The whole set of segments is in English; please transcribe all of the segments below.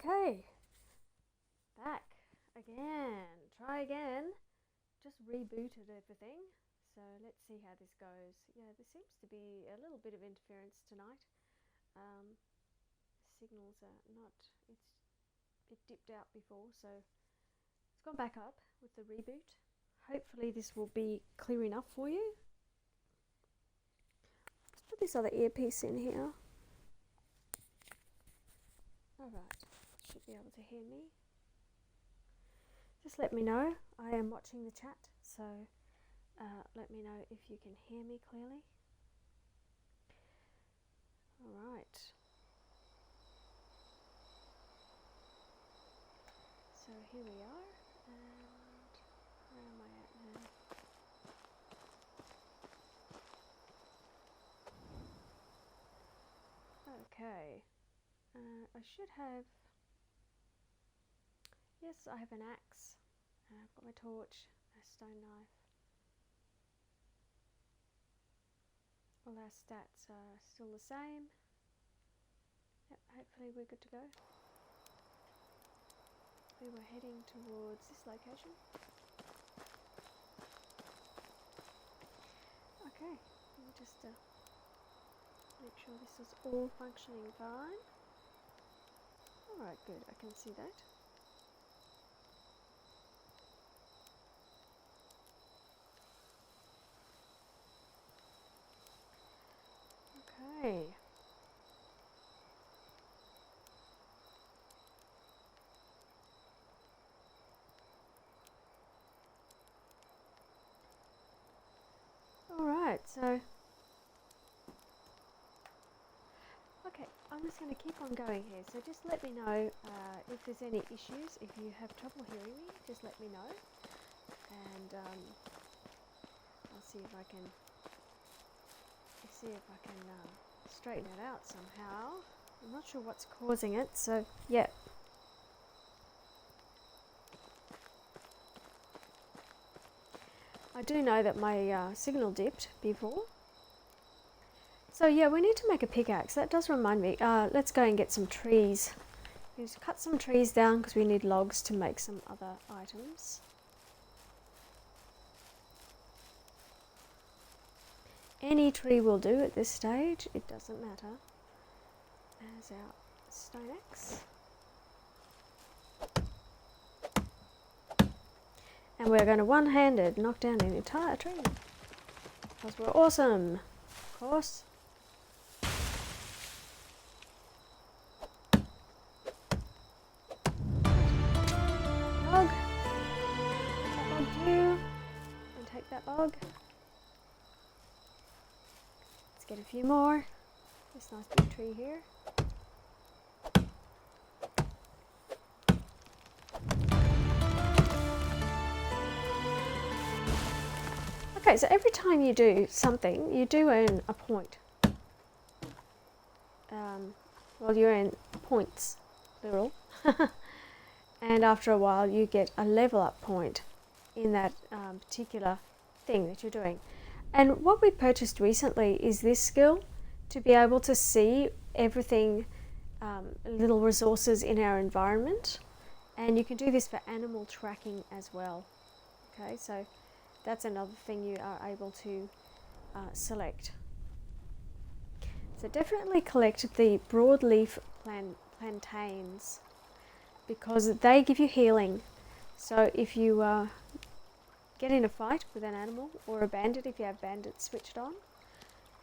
Okay, back again. Try again. Just rebooted everything. So let's see how this goes. Yeah, there seems to be a little bit of interference tonight. Signals are not, it dipped out before, so it's gone back up with the reboot. Hopefully this will be clear enough for you. Let's put this other earpiece in here. Alright, should be able to hear me. Just let me know. I am watching the chat, so let me know if you can hear me clearly. Alright. So here we are, and where am I at now? Okay. I should have... Yes, I have an axe. I've got my torch, a stone knife. All our stats are still the same. Yep, hopefully we're good to go. We were heading towards this location. Okay, let me just make sure this is all functioning fine. Alright, good, I can see that. Okay. Alright, so... Okay, I'm just going to keep on going here, so just let me know if there's any issues. If you have trouble hearing me, just let me know, and I'll see if I can straighten it out somehow. I'm not sure what's causing it, so yeah. I do know that my signal dipped before. So yeah, we need to make a pickaxe. That does remind me. Let's go and get some trees. Let's cut some trees down because we need logs to make some other items. Any tree will do at this stage. It doesn't matter. There's our stone axe. And we're going to one-handed knock down an entire tree. Because we're awesome. Of course. Log. That log too. And take that log. Let's get a few more. This nice big tree here. Okay, so every time you do something, you do earn a point. Well, you earn points, plural. And after a while, you get a level up point in that particular thing that you're doing. And what we purchased recently is this skill to be able to see everything, little resources in our environment. And you can do this for animal tracking as well. Okay, so that's another thing you are able to select. So definitely collect the broadleaf plantains because they give you healing. So if you get in a fight with an animal or a bandit, if you have bandits switched on,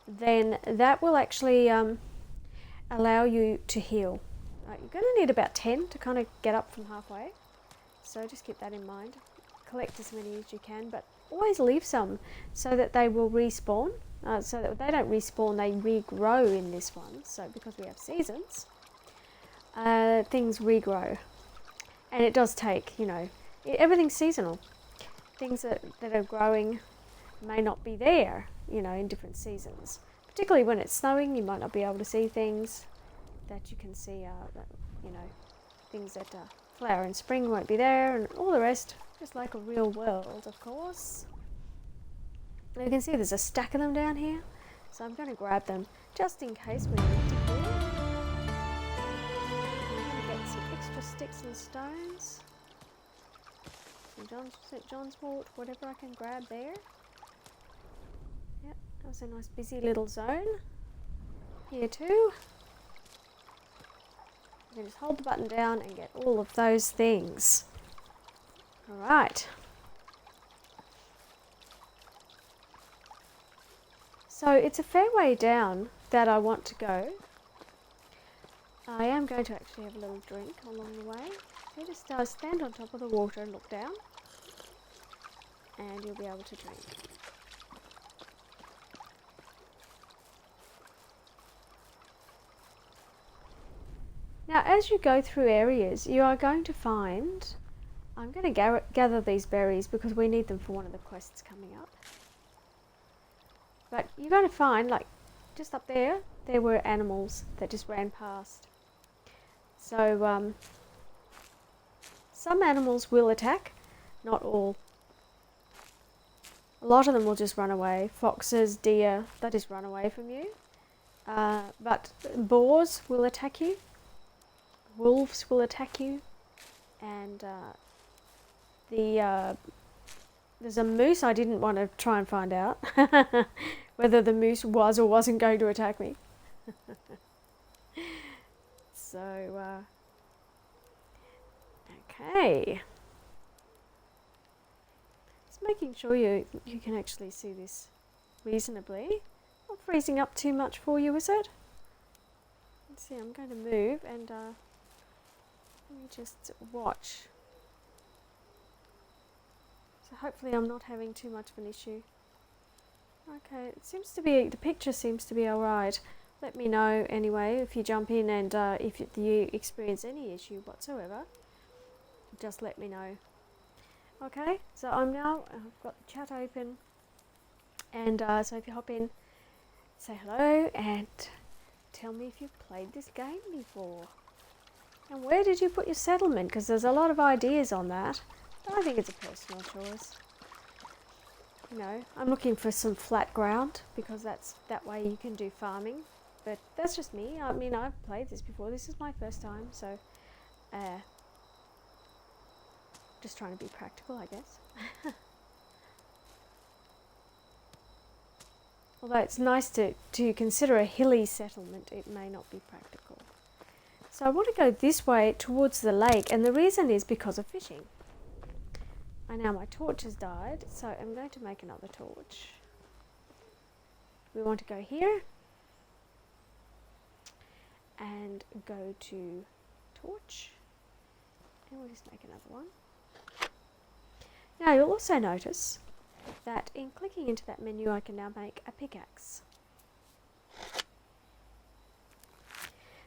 then that will actually allow you to heal. You're going to need about 10 to kind of get up from halfway. So just keep that in mind. Collect as many as you can, but always leave some so that they will respawn. So that they don't respawn, they regrow in this one. So because we have seasons, things regrow. And it does take, everything's seasonal. Things that are growing may not be there, in different seasons. Particularly when it's snowing, you might not be able to see things that you can see, things that flower in spring won't be there, and all the rest, just like a real world, of course. You can see there's a stack of them down here, so I'm going to grab them just in case we need to heal. I'm going to get some extra sticks and stones. Some St. John's wort, whatever I can grab there. Yep, that was a nice busy little zone. Here too. You can just hold the button down and get all of those things. Alright. So it's a fair way down that I want to go. I am going to actually have a little drink along the way. So just stand on top of the water and look down, and you'll be able to drink. Now as you go through areas, you are going to find, I'm going to gather these berries because we need them for one of the quests coming up. But you're going to find, like, just up there were animals that just ran past. So, some animals will attack, not all. A lot of them will just run away. Foxes, deer, they just run away from you. But boars will attack you. Wolves will attack you. And there's a moose. I didn't want to try and find out whether the moose was or wasn't going to attack me. So, okay. Just making sure you can actually see this reasonably. Not freezing up too much for you, is it? Let's see, I'm going to move and let me just watch. So hopefully I'm not having too much of an issue. Okay, it seems to be, the picture seems to be alright. Let me know anyway if you jump in, and if you experience any issue whatsoever, just let me know. Okay, so I've got the chat open, and so if you hop in, say hello and tell me if you've played this game before. And where did you put your settlement? Because there's a lot of ideas on that. But I think it's a personal choice. You know, I'm looking for some flat ground because that way you can do farming. But that's just me. I mean, I've played this before. This is my first time, so just trying to be practical, I guess. Although it's nice to consider a hilly settlement, it may not be practical. So I want to go this way towards the lake, and the reason is because of fishing. And now my torch has died, so I'm going to make another torch. We want to go here and go to torch, and we'll just make another one. Now you'll also notice that in clicking into that menu I can now make a pickaxe.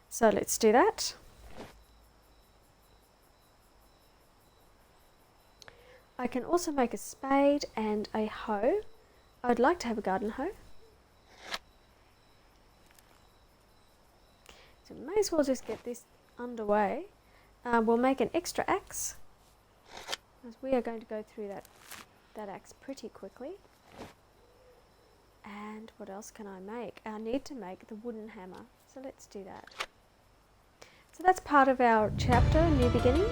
So let's do that. I can also make a spade and a hoe. I'd like to have a garden hoe. So may as well just get this underway. We'll make an extra axe, as we are going to go through that axe pretty quickly. And what else can I make? I need to make the wooden hammer, so let's do that. So that's part of our chapter, New Beginning.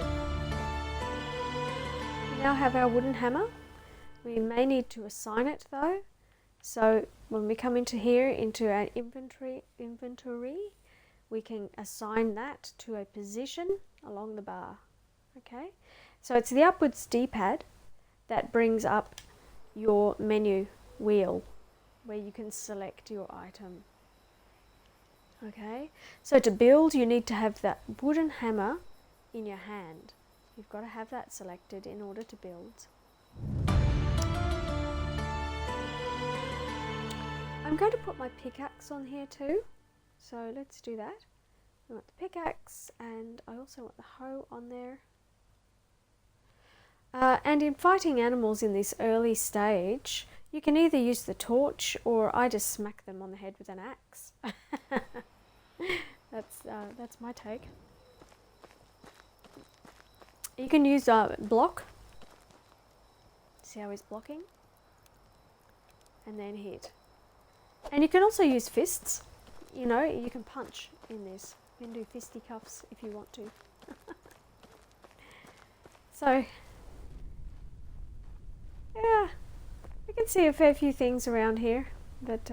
We now have our wooden hammer. We may need to assign it though. So when we come into here, into our inventory, we can assign that to a position along the bar. Okay, so it's the upwards D-pad that brings up your menu wheel where you can select your item. Okay, so to build you need to have that wooden hammer in your hand. You've got to have that selected in order to build. I'm going to put my pickaxe on here too, so let's do that. I want the pickaxe, and I also want the hoe on there. And in fighting animals in this early stage, you can either use the torch, or I just smack them on the head with an axe. That's my take. You can use block. See how he's blocking? And then hit. And you can also use fists. You know, you can punch in this. You can do fisticuffs if you want to. So, yeah, we can see a fair few things around here, but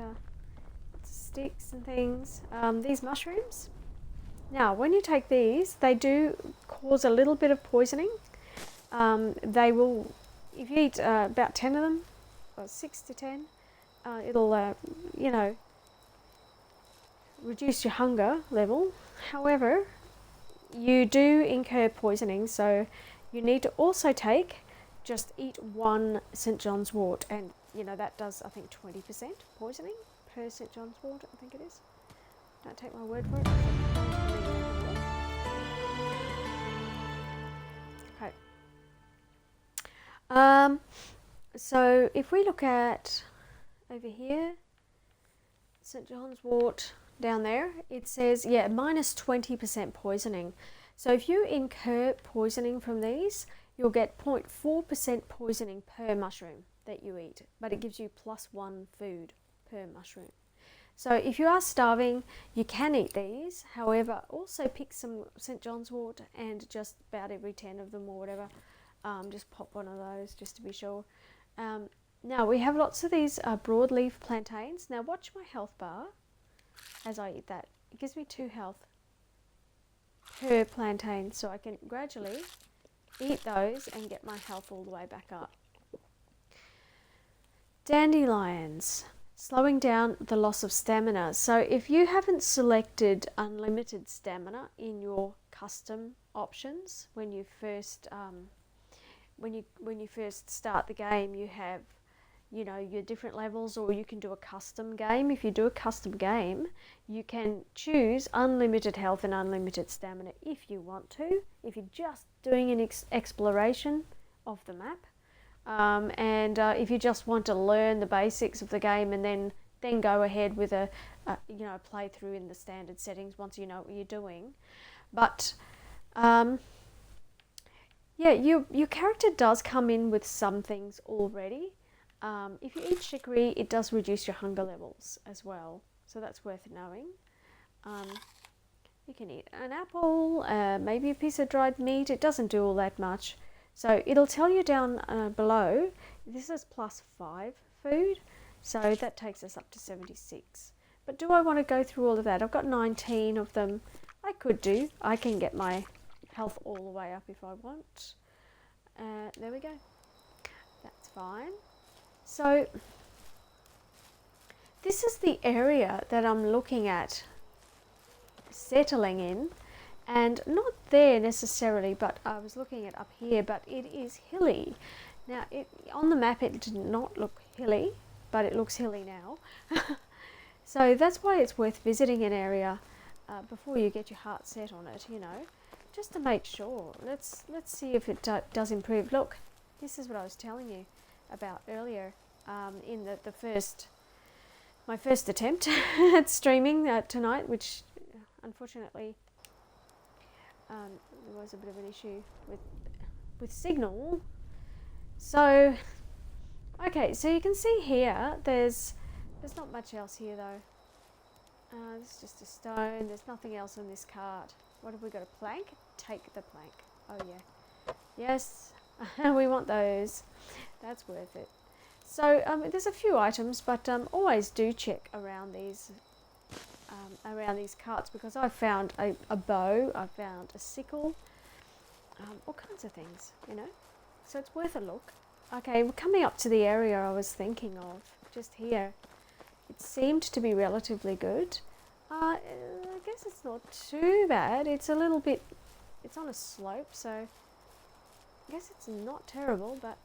sticks and things. These mushrooms. Now, when you take these, they do cause a little bit of poisoning. They will, if you eat about 10 of them, or 6 to 10, it'll, reduce your hunger level. However, you do incur poisoning, so you need to also just eat one St. John's wort, and that does, I think, 20% poisoning per St. John's wort, I think it is. Don't take my word for it. Okay. So if we look at over here, St. John's wort down there, it says, yeah, minus 20% poisoning. So if you incur poisoning from these, you'll get 0.4% poisoning per mushroom that you eat, but it gives you +1 food per mushroom. So if you are starving, you can eat these. However, also pick some St. John's wort, and just about every 10 of them or whatever, just pop one of those just to be sure. Now we have lots of these broadleaf plantains. Now watch my health bar as I eat that. It gives me 2 health per plantain, so I can gradually eat those and get my health all the way back up. Dandelions, slowing down the loss of stamina. So if you haven't selected unlimited stamina in your custom options when you first start the game, you have your different levels, or you can do a custom game. If you do a custom game, you can choose unlimited health and unlimited stamina if you want to, if you're just doing an exploration of the map, and if you just want to learn the basics of the game and then go ahead with a playthrough in the standard settings once you know what you're doing. But yeah, your character does come in with some things already. If you eat chicory, it does reduce your hunger levels as well, so that's worth knowing. You can eat an apple, maybe a piece of dried meat. It doesn't do all that much. So it'll tell you down below, this is +5 food, so that takes us up to 76. But do I want to go through all of that? I've got 19 of them. I can get my health all the way up if I want. There we go. That's fine. So this is the area that I'm looking at settling in, and not there necessarily, but I was looking at up here, but it is hilly. Now on the map it did not look hilly, but it looks hilly now. So that's why it's worth visiting an area before you get your heart set on it, just to make sure. Let's see if it does improve. Look, this is what I was telling you about earlier, in my first attempt at streaming tonight, which unfortunately there was a bit of an issue with signal. So okay, so you can see here there's not much else here though. It's just a stone. There's nothing else in this cart. What have we got? A plank? Take the plank. Oh yeah, yes. We want those. That's worth it. So there's a few items, but always do check around these carts, because I found a bow, I found a sickle, all kinds of things, So it's worth a look. Okay, we're coming up to the area I was thinking of, just here. It seemed to be relatively good. I guess it's not too bad. It's a little bit, it's on a slope, so I guess it's not terrible, but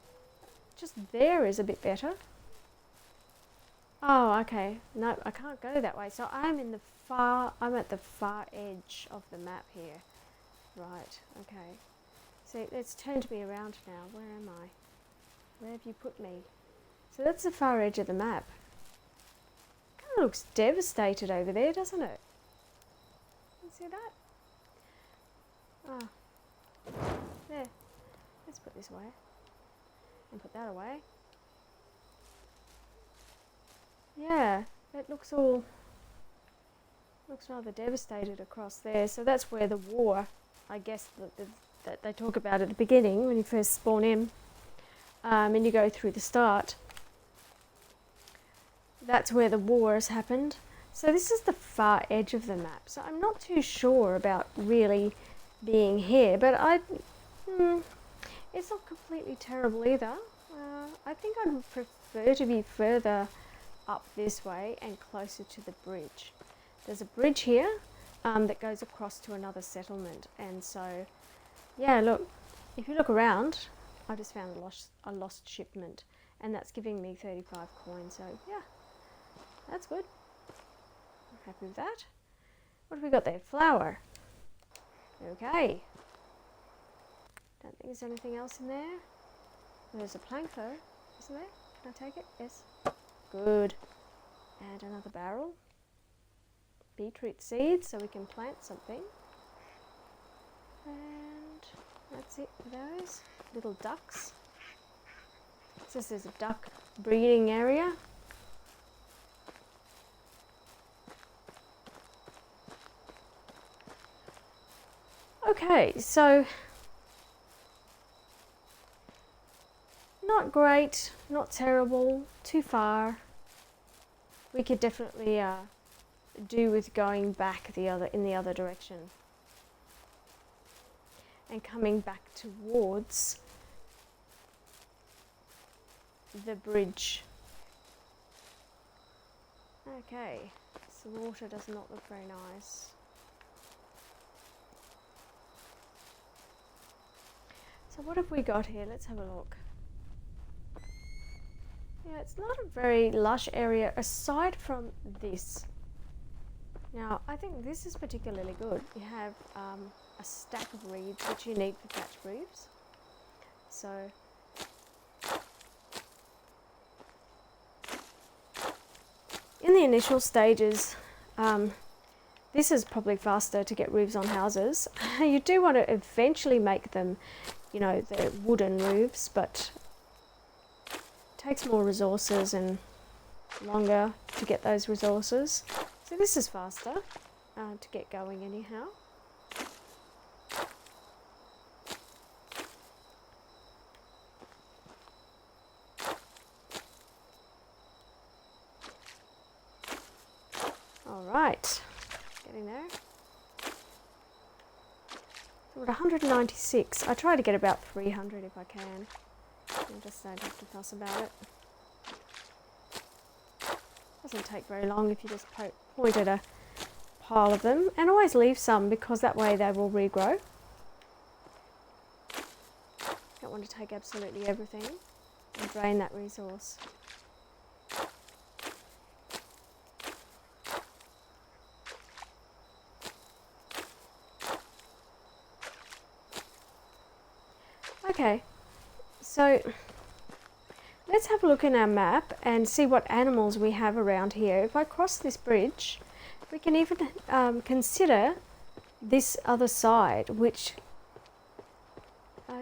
just there is a bit better. Oh, okay. No, I can't go that way. So I'm at the far edge of the map here. Right, okay. So it's turned me around now. Where am I? Where have you put me? So that's the far edge of the map. Kind of looks devastated over there, doesn't it? You see that? Oh. There. Let's put this away. And put that away. Yeah, it looks rather devastated across there. So that's where the war, I guess the that they talk about at the beginning when you first spawn in, and you go through the start. That's where the war has happened. So this is the far edge of the map. So I'm not too sure about really being here, but it's not completely terrible either. I think I'd prefer to be further up this way and closer to the bridge. There's a bridge here that goes across to another settlement, and so yeah, look, if you look around, I just found a lost shipment, and that's giving me 35 coins, so yeah, that's good. I'm happy with that. What have we got there? Flour. Okay. Don't think there's anything else in there. There's a plank though, isn't there? Can I take it? Yes. Good. And another barrel. Beetroot seeds, so we can plant something. And that's it for those. Little ducks. It says there's a duck breeding area. Okay, so not great, not terrible, too far. We could definitely do with going back in the other direction and coming back towards the bridge. Okay, so the water does not look very nice. So what have we got here? Let's have a look. Yeah, it's not a very lush area aside from this. Now, I think this is particularly good. You have a stack of reeds which you need for thatch roofs. So in the initial stages, this is probably faster to get roofs on houses. You do want to eventually make them, you know, the wooden roofs, but it takes more resources and longer to get those resources. So this is faster to get going anyhow. All right, getting there. So we're at 196. I try to get about 300 if I can. I just don't have to fuss about it. Doesn't take very long if you just point at a pile of them, and always leave some because that way they will regrow. Don't want to take absolutely everything and drain that resource. Okay, so let's have a look in our map and see what animals we have around here. If I cross this bridge, we can even consider this other side, which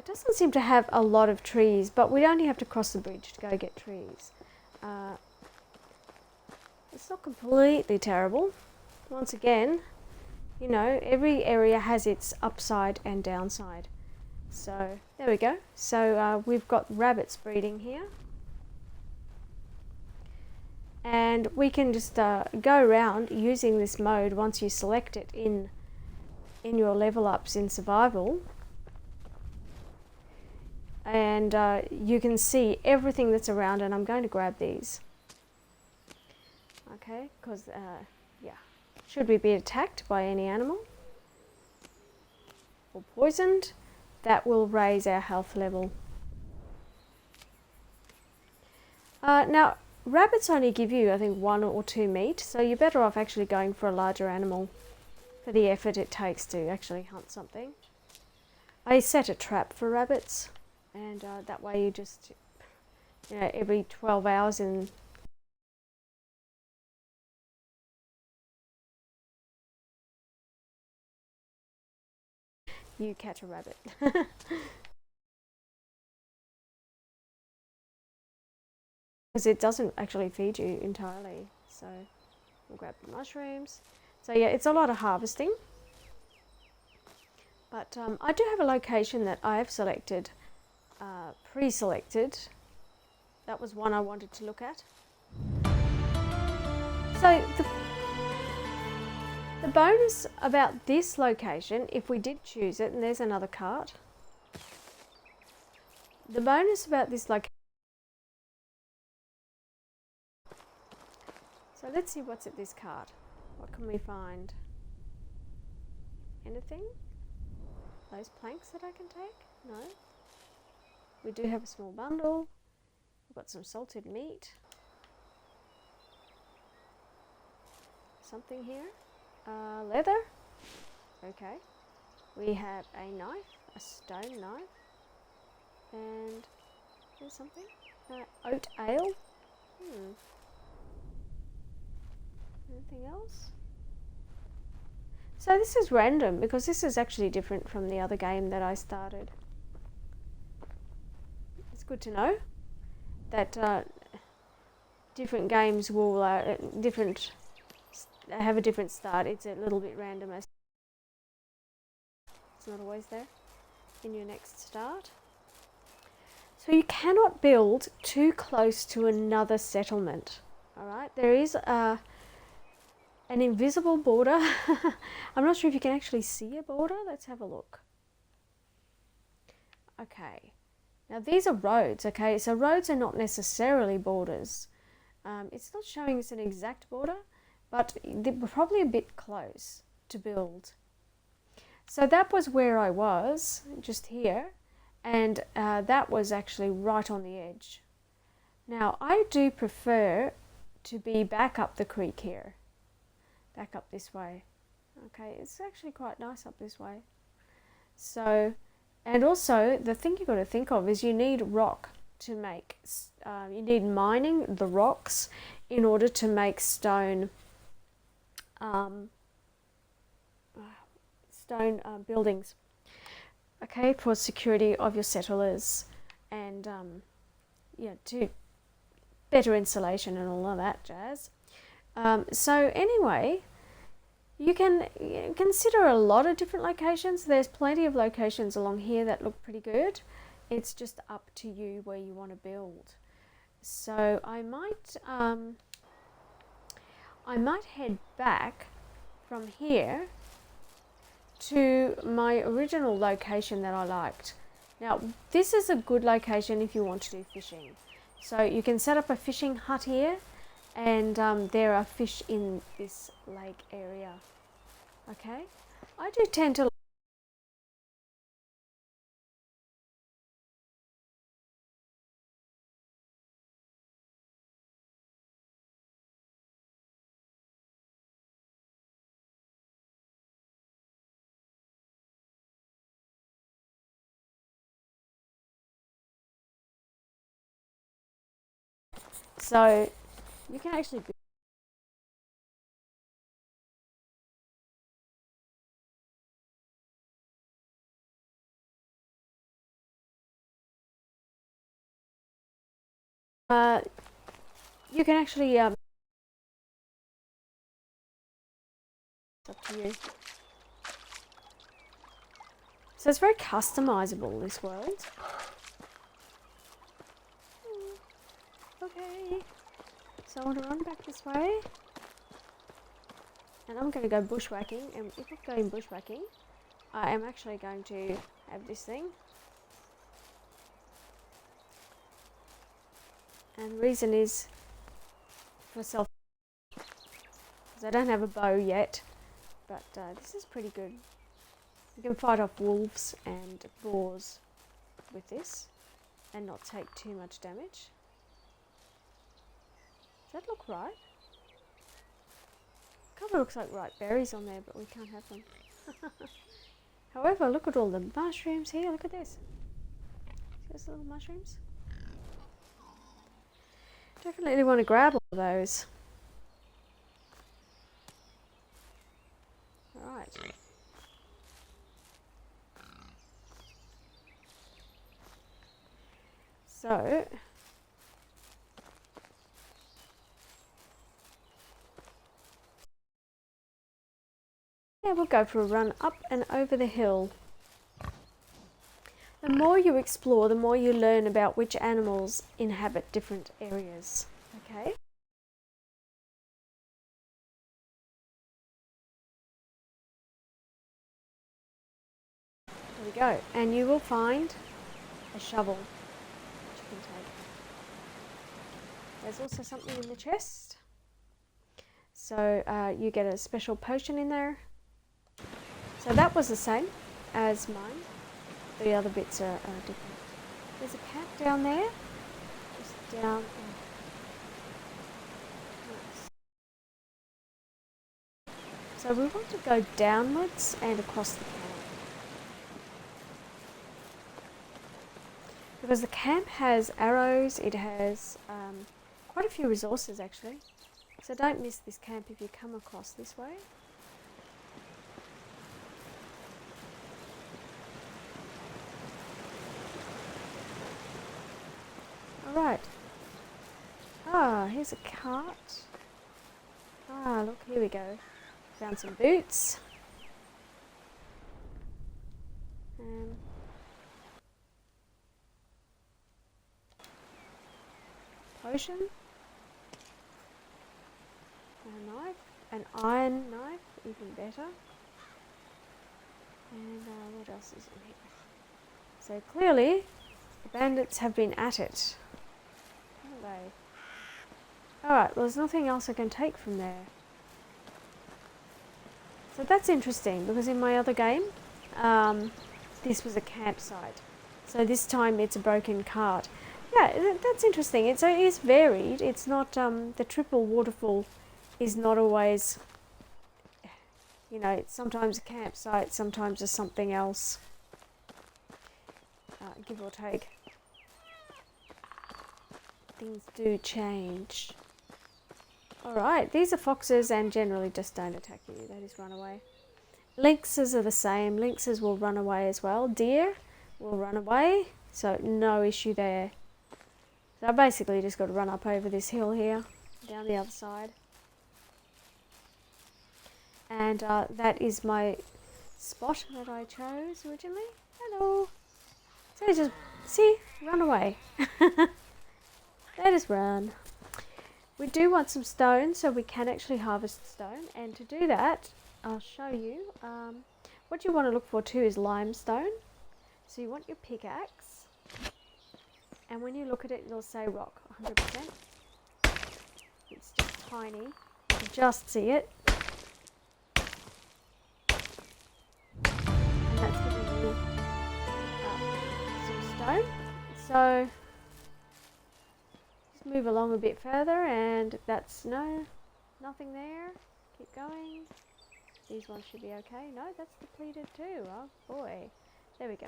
doesn't seem to have a lot of trees, but we only have to cross the bridge to go get trees. It's not completely terrible. Once again, you know, every area has its upside and downside. So there we go. So we've got rabbits breeding here. And we can just go around using this mode once you select it in your level ups in survival. And you can see everything that's around, and I'm going to grab these. Okay, because yeah, should we be attacked by any animal or poisoned, that will raise our health level. Now, rabbits only give you, I think, 1 or 2 meat, so you're better off actually going for a larger animal for the effort it takes to actually hunt something. I set a trap for rabbits, and that way you just, you know, every 12 hours you catch a rabbit. Because it doesn't actually feed you entirely. So we'll grab the mushrooms. So yeah, it's a lot of harvesting, But I do have a location that I have selected, pre-selected. That was one I wanted to look at. So the bonus about this location, if we did choose it, and there's another cart. The bonus about this location. So let's see what's at this cart. What can we find? Anything? Those planks that I can take? No. We do have a small bundle. We've got some salted meat. Something here. Leather. Okay. We have a knife, a stone knife. And there's something. Oat ale. Anything else? So this is random because this is actually different from the other game that I started. It's good to know that different games will have a different start. It's a little bit random. It's not always there in your next start. So you cannot build too close to another settlement. All right, there is an invisible border. I'm not sure if you can actually see a border. Let's have a look. Okay, now these are roads. Okay, so roads are not necessarily borders. It's not showing us an exact border, but they're probably a bit close to build. So that was where I was, just here, and that was actually right on the edge. Now I do prefer to be back up the creek here. Back up this way. Okay, it's actually quite nice up this way. So, and also the thing you've got to think of is you need rock to make, you need mining the rocks in order to make stone buildings. Okay, for security of your settlers and yeah, to better insulation and all of that jazz. So anyway, you can consider a lot of different locations. There's plenty of locations along here that look pretty good. It's just up to you where you want to build. So I might head back from here to my original location that I liked. Now this is a good location if you want to do fishing. So you can set up a fishing hut here. And there are fish in this lake area. Okay, I do tend to. So you can actually. You can actually. It's up to you. So it's very customizable, this world. Okay. So I want to run back this way. And I'm going to go bushwhacking. And if I'm going bushwhacking, I am actually going to have this thing. And the reason is for self, because I don't have a bow yet, but this is pretty good. You can fight off wolves and boars with this and not take too much damage. Does that look right? Kind of looks like ripe berries on there, but we can't have them. However, look at all the mushrooms here. Look at this. See those little mushrooms? Definitely want to grab all of those. Alright. So, yeah, we'll go for a run up and over the hill. the more you explore, the more you learn about which animals inhabit different areas. Okay? There we go. And you will find a shovel which you can take. There's also something in the chest. So you get a special potion in there. So that was the same as mine. The other bits are different. There's a cat down there. Just down. Nice. So we want to go downwards and across the camp. Because the camp has arrows, it has quite a few resources actually. So don't miss this camp if you come across this way. Alright. Ah, here's a cart. Ah, look, here we go. Found some boots. Potion. A knife. An iron knife, even better. And what else is in here? So clearly, the bandits have been at it. Haven't they? Alright, well there's nothing else I can take from there. So that's interesting, because in my other game, this was a campsite. So this time it's a broken cart. Yeah, that's interesting. It is varied. It's not, the triple waterfall is not always, you know, it's sometimes a campsite, sometimes it's something else. Give or take. Things do change. Alright, these are foxes and generally just don't attack you, they just run away. Lynxes are the same, lynxes will run away as well. Deer will run away, so no issue there. So I basically just got to run up over this hill here, down the other side. And that is my spot that I chose originally. Hello! So just, see, run away. They just run. We do want some stone, so we can actually harvest stone. And to do that, I'll show you. What you want to look for too is limestone. So you want your pickaxe. And when you look at it, it'll say rock, 100%. It's just tiny. You can just see it. And that's giving you some stone. So just move along a bit further, and that's nothing there. Keep going. These ones should be okay. No, that's depleted too. Oh boy. There we go.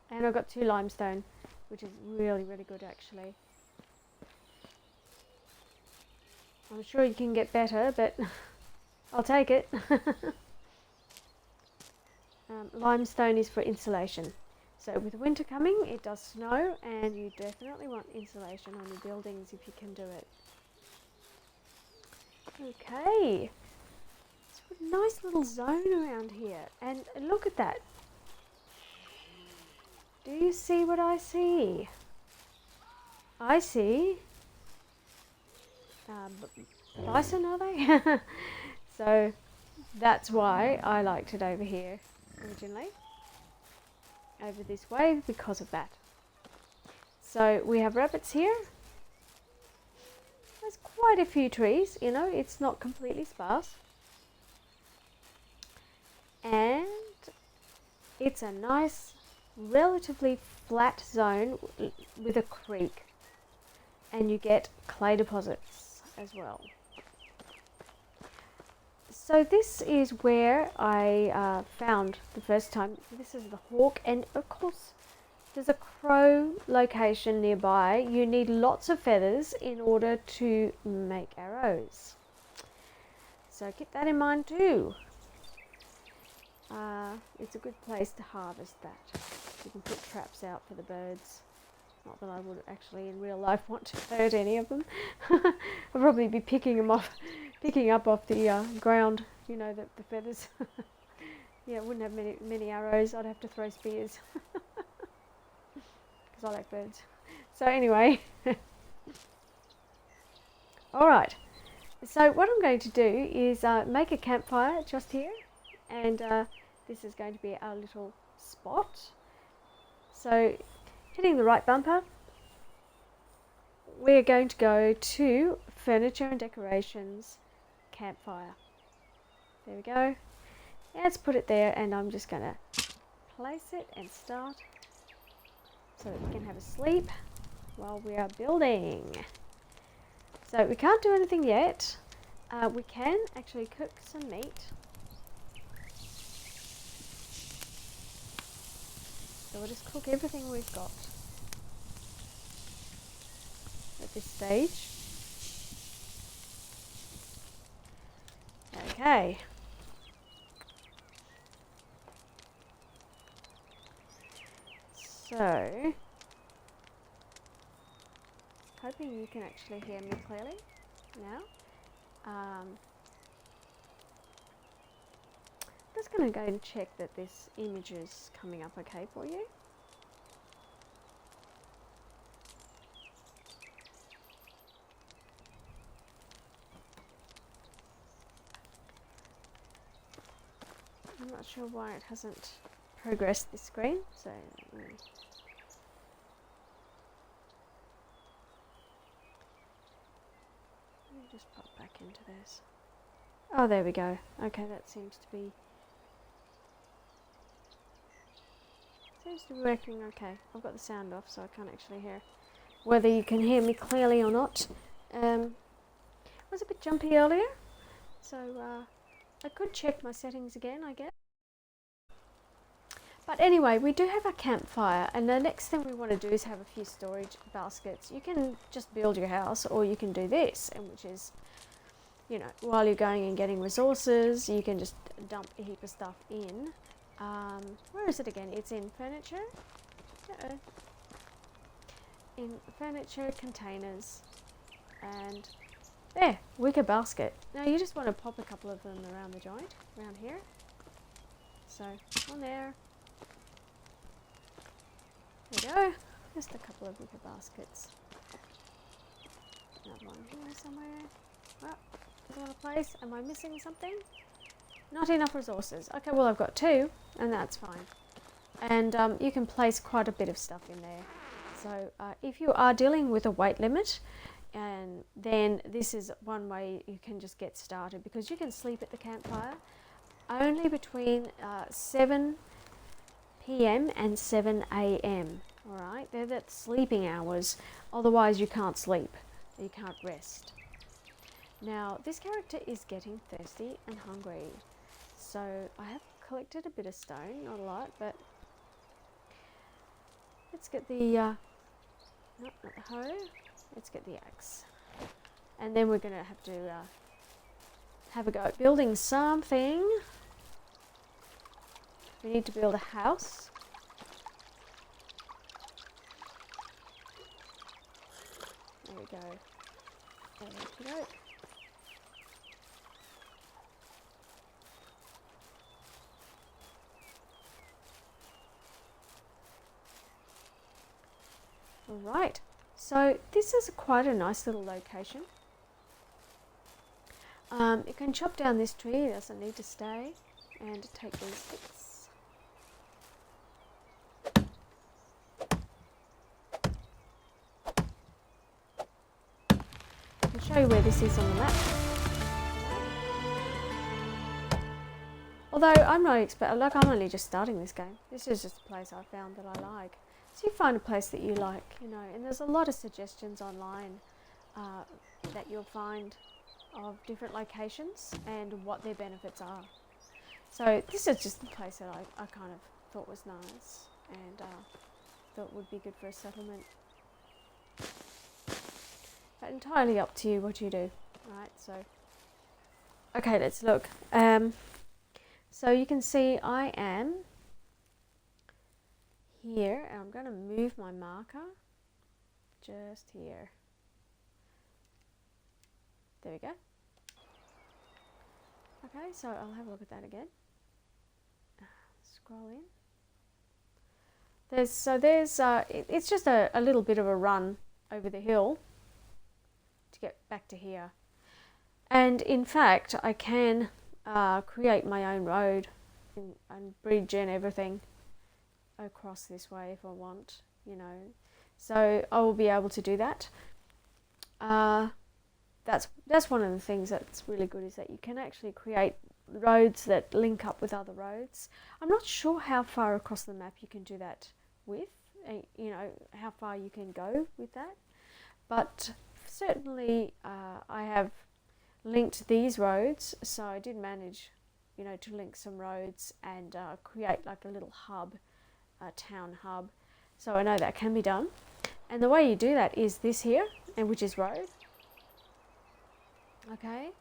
And I've got 2 limestone, which is really, really good actually. I'm sure you can get better, but I'll take it. Limestone is for insulation. So with winter coming, it does snow, and you definitely want insulation on your buildings if you can do it. Okay. It's a nice little zone around here. And look at that. Do you see what I see? I see bison, are they? So that's why I liked it over here originally. Over this way because of that. So we have rabbits here. There's quite a few trees, you know, it's not completely sparse. And it's a nice, relatively flat zone with a creek. And you get clay deposits as well. So this is where I found the first time. This is the hawk, and of course there's a crow location nearby. You need lots of feathers in order to make arrows. So keep that in mind too. It's a good place to harvest that. You can put traps out for the birds. Not that I would actually in real life want to hurt any of them. I'll probably be picking them off picking up off the ground, you know, the feathers. Yeah, I wouldn't have many arrows. I'd have to throw spears because I like birds. So anyway, all right. So what I'm going to do is make a campfire just here, and this is going to be our little spot. So hitting the right bumper, we're going to go to Furniture and Decorations, Campfire. There we go. Let's put it there, and I'm just going to place it and start so that we can have a sleep while we are building. So we can't do anything yet. We can actually cook some meat. So we'll just cook everything we've got at this stage. Okay. So, hoping you can actually hear me clearly now. Just going to go and check that this image is coming up okay for you. I'm not sure why it hasn't progressed this screen, so let me just pop back into this. Oh, there we go. Okay, that seems to be working okay. I've got the sound off, so I can't actually hear whether you can hear me clearly or not. It was a bit jumpy earlier, so I could check my settings again, I guess. But anyway, we do have our campfire, and the next thing we want to do is have a few storage baskets. You can just build your house, or you can do this, and which is, you know, while you're going and getting resources, you can just dump a heap of stuff in. Where is it again? It's in furniture. In furniture containers, and there, wicker basket. Now you just want to pop a couple of them around the joint, around here. So on there. There we go. Just a couple of wicker baskets. Another one here somewhere. Oh, there's another place. Am I missing something? Not enough resources. Okay, well I've got two, and that's fine. And you can place quite a bit of stuff in there. So if you are dealing with a weight limit, and then this is one way you can just get started, because you can sleep at the campfire only between 7 p.m. and 7 a.m. Alright, they're the sleeping hours, otherwise you can't sleep, you can't rest. Now this character is getting thirsty and hungry, so I have collected a bit of stone, not a lot, but let's get the, not the hoe, let's get the axe. And then we're going to have to have a go at building something. We need to build a house. There we go. There we go. Alright, so this is quite a nice little location. You can chop down this tree, it doesn't need to stay, and take these sticks. I'll show you where this is on the map. Although I'm not like I'm only just starting this game. This is just a place I found that I like. So you find a place that you like, you know, and there's a lot of suggestions online that you'll find of different locations and what their benefits are. So this is just the place that I kind of thought was nice and thought would be good for a settlement. But entirely up to you what you do, right? So, okay, let's look. So you can see I am here, and I'm going to move my marker just here. There we go. Okay, so I'll have a look at that again. Scroll in. It's just a little bit of a run over the hill to get back to here. And in fact, I can create my own road and bridge and everything across this way if I want, you know. So I will be able to do that. That's one of the things that's really good, is that you can actually create roads that link up with other roads. I'm not sure how far across the map you can do that with, you know, how far you can go with that, but certainly I have linked these roads, so I did manage, you know, to link some roads and create like a little hub, a town hub, so I know that can be done. And the way you do that is this here, and which is road. Okay,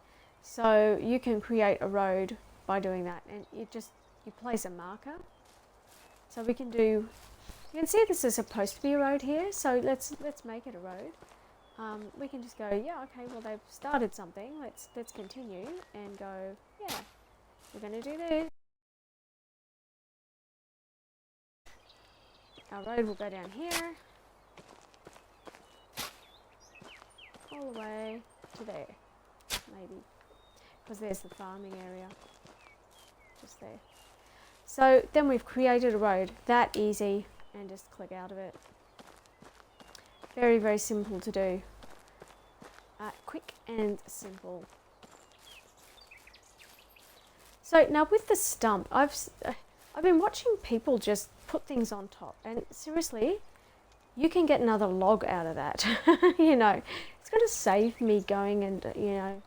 so you can create a road by doing that, and you place a marker. So we can do, you can see this is supposed to be a road here, so let's make it a road. We can just go, yeah, okay, well they've started something, let's continue and go, yeah, we're going to do this. Our road will go down here, all the way to there, maybe, because there's the farming area, just there. So then we've created a road, that easy, and just click out of it. Very, very simple to do. Quick and simple. So now with the stump, I've been watching people just put things on top, and seriously, you can get another log out of that. You know, it's going to save me going and, you know,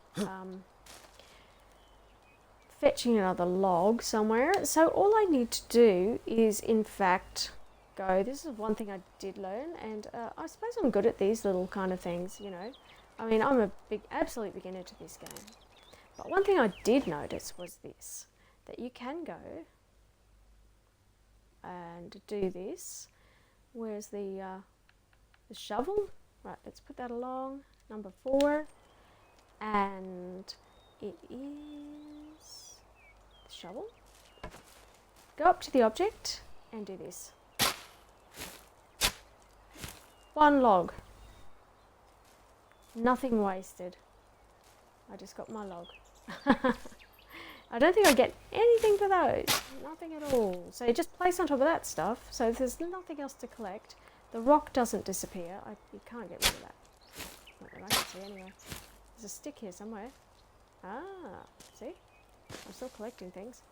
fetching another log somewhere. So all I need to do is, in fact, go. This is one thing I did learn, and I suppose I'm good at these little kind of things, you know. I mean, I'm a absolute beginner to this game. But one thing I did notice was this, that you can go and do this. Where's the shovel? Right, let's put that along, number 4, and it is the shovel. Go up to the object and do this. 1 log. Nothing wasted. I just got my log. I don't think I get anything for those. Nothing at all. So you just place on top of that stuff. So if there's nothing else to collect, the rock doesn't disappear. You can't get rid of that. Not that I can see anyway. There's a stick here somewhere. Ah, see? I'm still collecting things.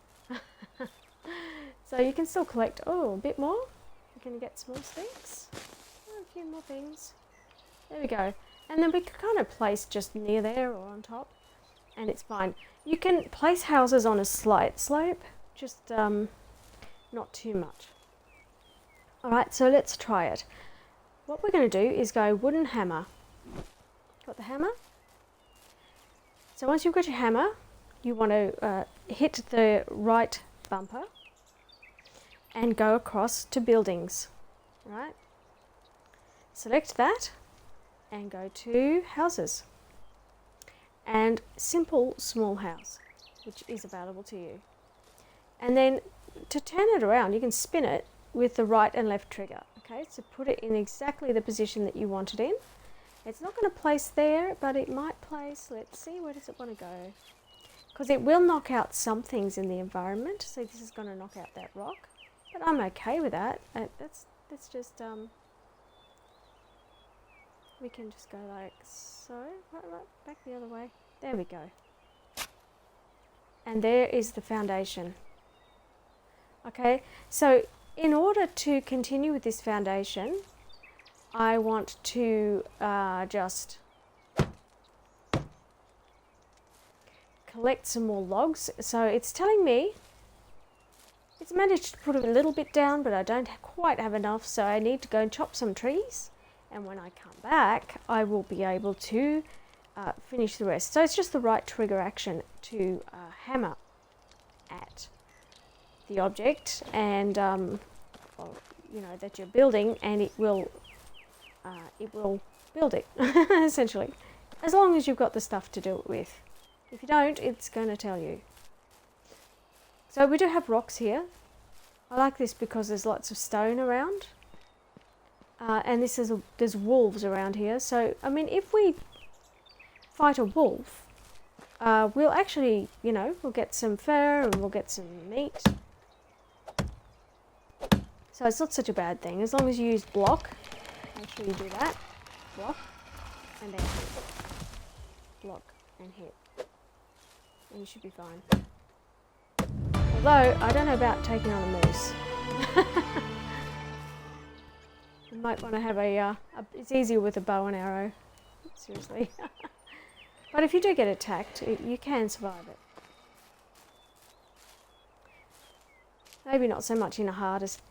So you can still collect, oh, a bit more. You can get small sticks. Oh, a few more things. There we go. And then we can kind of place just near there or on top, and it's fine. You can place houses on a slight slope, just not too much. Alright, so let's try it. What we're going to do is go wooden hammer. Got the hammer? So once you've got your hammer, you want to hit the right bumper and go across to buildings. Right? Select that and go to houses, and simple small house, which is available to you. And then to turn it around, you can spin it with the right and left trigger. Okay, so put it in exactly the position that you want it in. It's not going to place there, but it might place, let's see, where does it want to go? Because it will knock out some things in the environment. So this is going to knock out that rock, but I'm okay with that. That's just we can just go like so, right, back the other way. There we go. And there is the foundation. Okay, so in order to continue with this foundation, I want to just collect some more logs. So it's telling me it's managed to put a little bit down, but I don't quite have enough, so I need to go and chop some trees. And when I come back, I will be able to finish the rest. So it's just the right trigger action to hammer at the object, and well, you know, that you're building, and it will build it essentially, as long as you've got the stuff to do it with. If you don't, it's going to tell you. So we do have rocks here. I like this because there's lots of stone around. And there's wolves around here. So, I mean, if we fight a wolf, we'll actually, you know, we'll get some fur and we'll get some meat. So it's not such a bad thing. As long as you use block, make sure you do that. Block, and then hit. Block, and hit. And you should be fine. Although, I don't know about taking on a moose. You might want to have it's easier with a bow and arrow. Seriously. But if you do get attacked, you can survive it. Maybe not so much in the hardest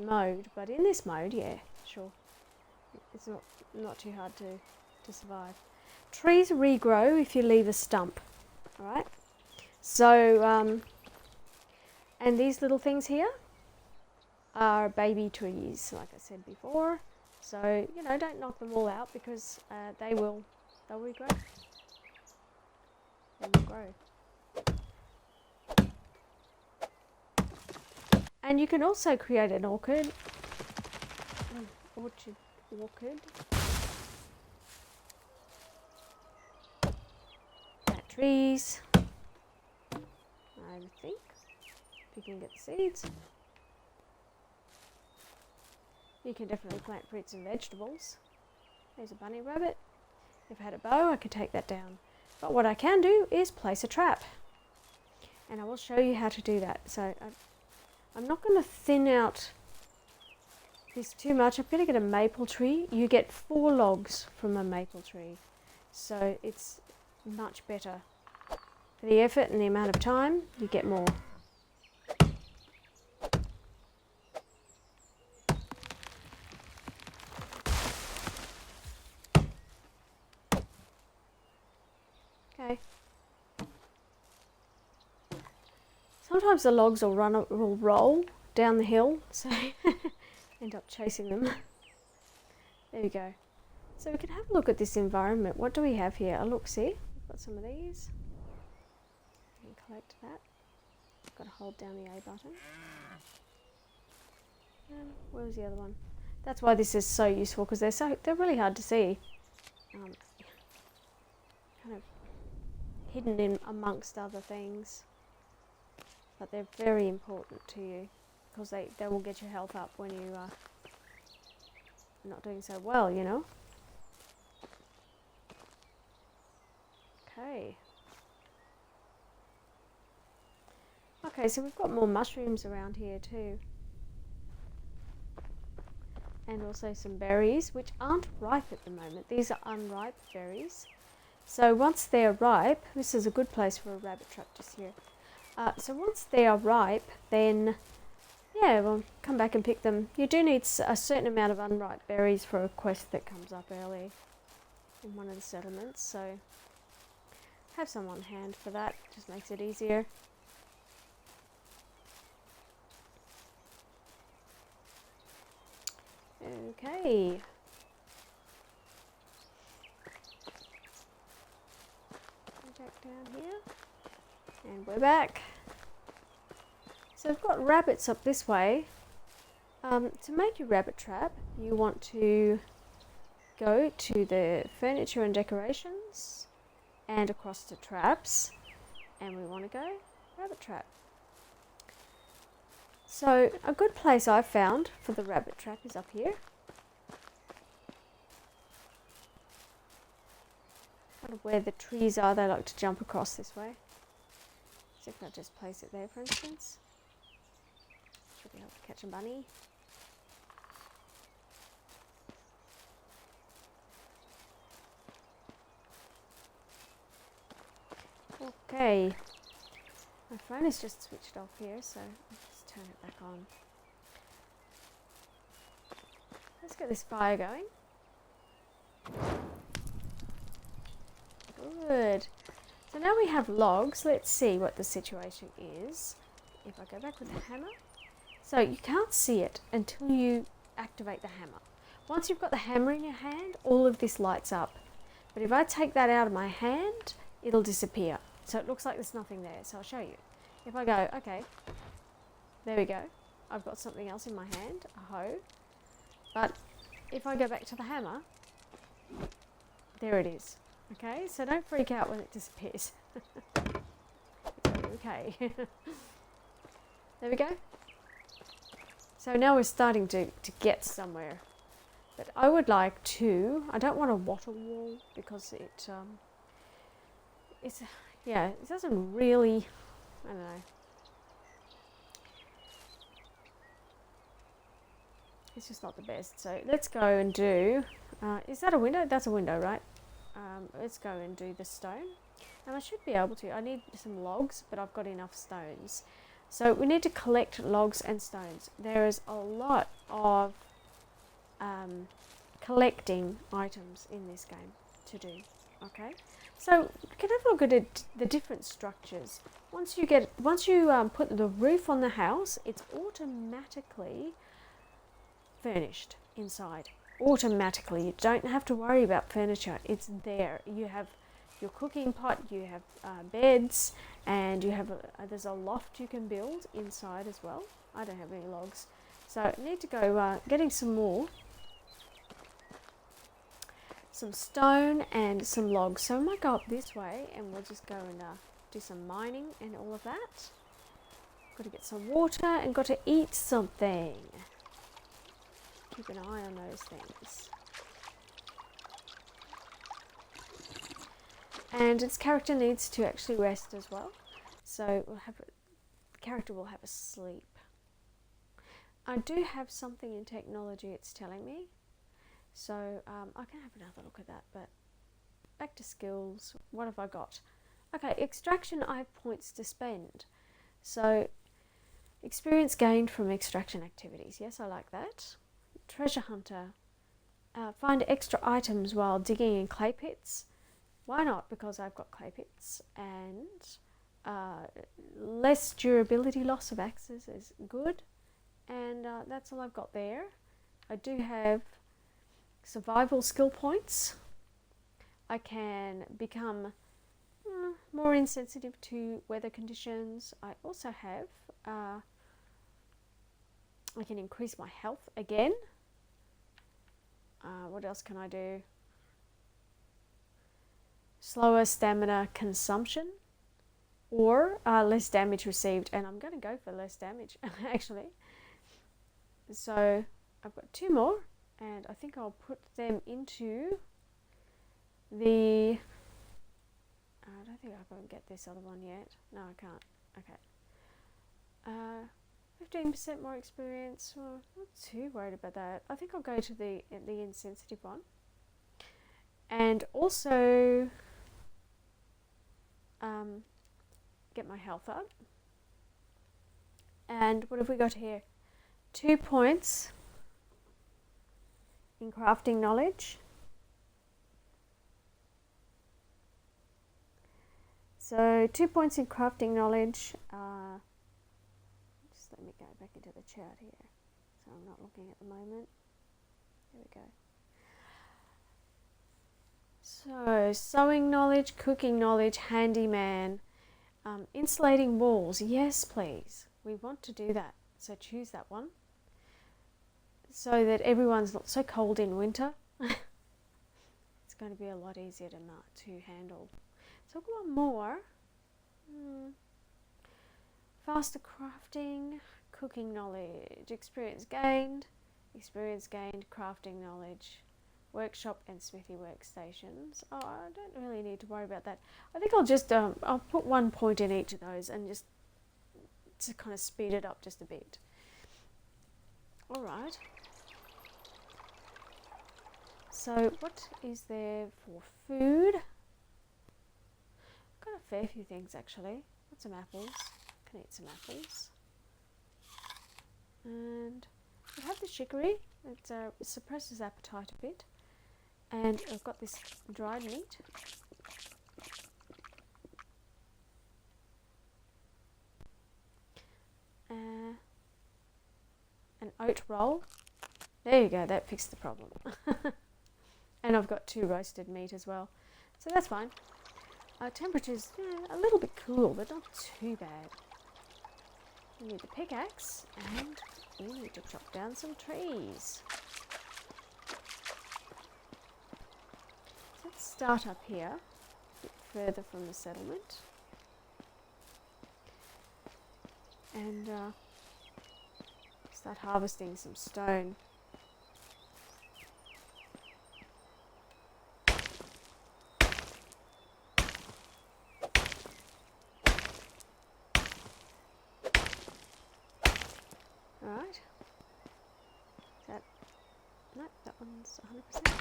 mode, but in this mode, yeah, sure. It's not too hard to survive. Trees regrow if you leave a stump. Alright? So, and these little things here are baby trees, like I said before. So, you know, don't knock them all out because they'll regrow. They will grow. And you can also create an orchard. Orchard. Plant trees. I think. If you can get the seeds. You can definitely plant fruits and vegetables. There's a bunny rabbit. If I had a bow, I could take that down. But what I can do is place a trap. And I will show you how to do that. So I'm not going to thin out this too much. I'm going to get a maple tree. You get 4 logs from a maple tree. So it's much better. For the effort and the amount of time, you get more. Okay. Sometimes the logs will roll down the hill, so end up chasing them. There we go. So we can have a look at this environment. What do we have here? Look, see, we've got some of these. You can collect that. Got to hold down the A button. And where was the other one? That's why this is so useful, because they're really hard to see. Kind of hidden in amongst other things. But they're very important to you because they will get your health up when you are not doing so well, you know. Okay. Okay, so we've got more mushrooms around here too. And also some berries, which aren't ripe at the moment. These are unripe berries. So once they're ripe, this is a good place for a rabbit trap just here. So once they are ripe, then, yeah, we'll come back and pick them. You do need a certain amount of unripe berries for a quest that comes up early in one of the settlements, so have some on hand for that, just makes it easier. Okay. Back down here. And we're back. So we've got rabbits up this way. To make your rabbit trap, you want to go to the furniture and decorations and across to traps, and we want to go rabbit trap. So a good place I've found for the rabbit trap is up here. Kind of where the trees are, they like to jump across this way. So if I just place it there, for instance, should be able to catch a bunny. Okay, my phone is just switched off here, so I'll just turn it back on. Let's get this fire going. Good. So now we have logs. Let's see what the situation is. If I go back with the hammer. So you can't see it until you activate the hammer. Once you've got the hammer in your hand, all of this lights up. But if I take that out of my hand, it'll disappear. So it looks like there's nothing there. So I'll show you. if I go, okay, there we go. I've got something else in my hand, a hoe. But if I go back to the hammer, there it is. Okay, so don't freak out when it disappears. Okay. There we go. So now we're starting to get somewhere. But I would like to, I don't want a water wall because it doesn't really, I don't know. It's just not the best. So let's go and do, is that a window? That's a window, right? Let's go and do the stone. And I should be able to, I need some logs, but I've got enough stones. So we need to collect logs and stones. There is a lot of collecting items in this game to do. Okay, so we can have a look at the different structures. Once you put the roof on the house, it's automatically furnished inside. Automatically, you don't have to worry about furniture. It's there. You have your cooking pot, you have beds, and you have there's a loft you can build inside as well. I don't have any logs, so I need to go getting some stone and some logs. So I might go up this way and we'll just go and do some mining and all of that. Got to get some water and got to eat something. Keep an eye on those things. And its character needs to actually rest as well. So the character will have a sleep. I do have something in technology, it's telling me. So I can have another look at that. But back to skills. What have I got? Okay, extraction, I have points to spend. So experience gained from extraction activities. Yes, I like that. Treasure hunter. Find extra items while digging in clay pits. Why not? Because I've got clay pits. And less durability loss of axes is good. And that's all I've got there. I do have survival skill points. I can become more insensitive to weather conditions. I also have, I can increase my health again. What else can I do? Slower stamina consumption or less damage received. And I'm going to go for less damage actually. So I've got two more and I think I'll put them into the, I don't think I can get this other one yet. No, I can't. Okay. 15% more experience. Well, not too worried about that. I think I'll go to the insensitive one. And also get my health up. And what have we got here? 2 points in crafting knowledge. So 2 points in crafting knowledge. Just let me go back into the chat here. So I'm not looking at the moment. There we go. So sewing knowledge, cooking knowledge, handyman, insulating walls. Yes, please. We want to do that. So choose that one. So that everyone's not so cold in winter. It's going to be a lot easier to handle. So I've got one more. Faster crafting, cooking knowledge, experience gained, crafting knowledge, workshop and smithy workstations. Oh, I don't really need to worry about that. I think I'll just, I'll put 1 point in each of those and just to kind of speed it up just a bit. All right. So what is there for food? Got a fair few things actually. Got some apples. Can eat some apples. And we have the chicory. It suppresses appetite a bit. And I've got this dried meat. An oat roll. There you go, that fixed the problem. And I've got 2 roasted meat as well. So that's fine. Temperature's a little bit cool, but not too bad. We need the pickaxe, and we need to chop down some trees. Let's start up here, a bit further from the settlement. And start harvesting some stone. Alright. No, that one's 100%.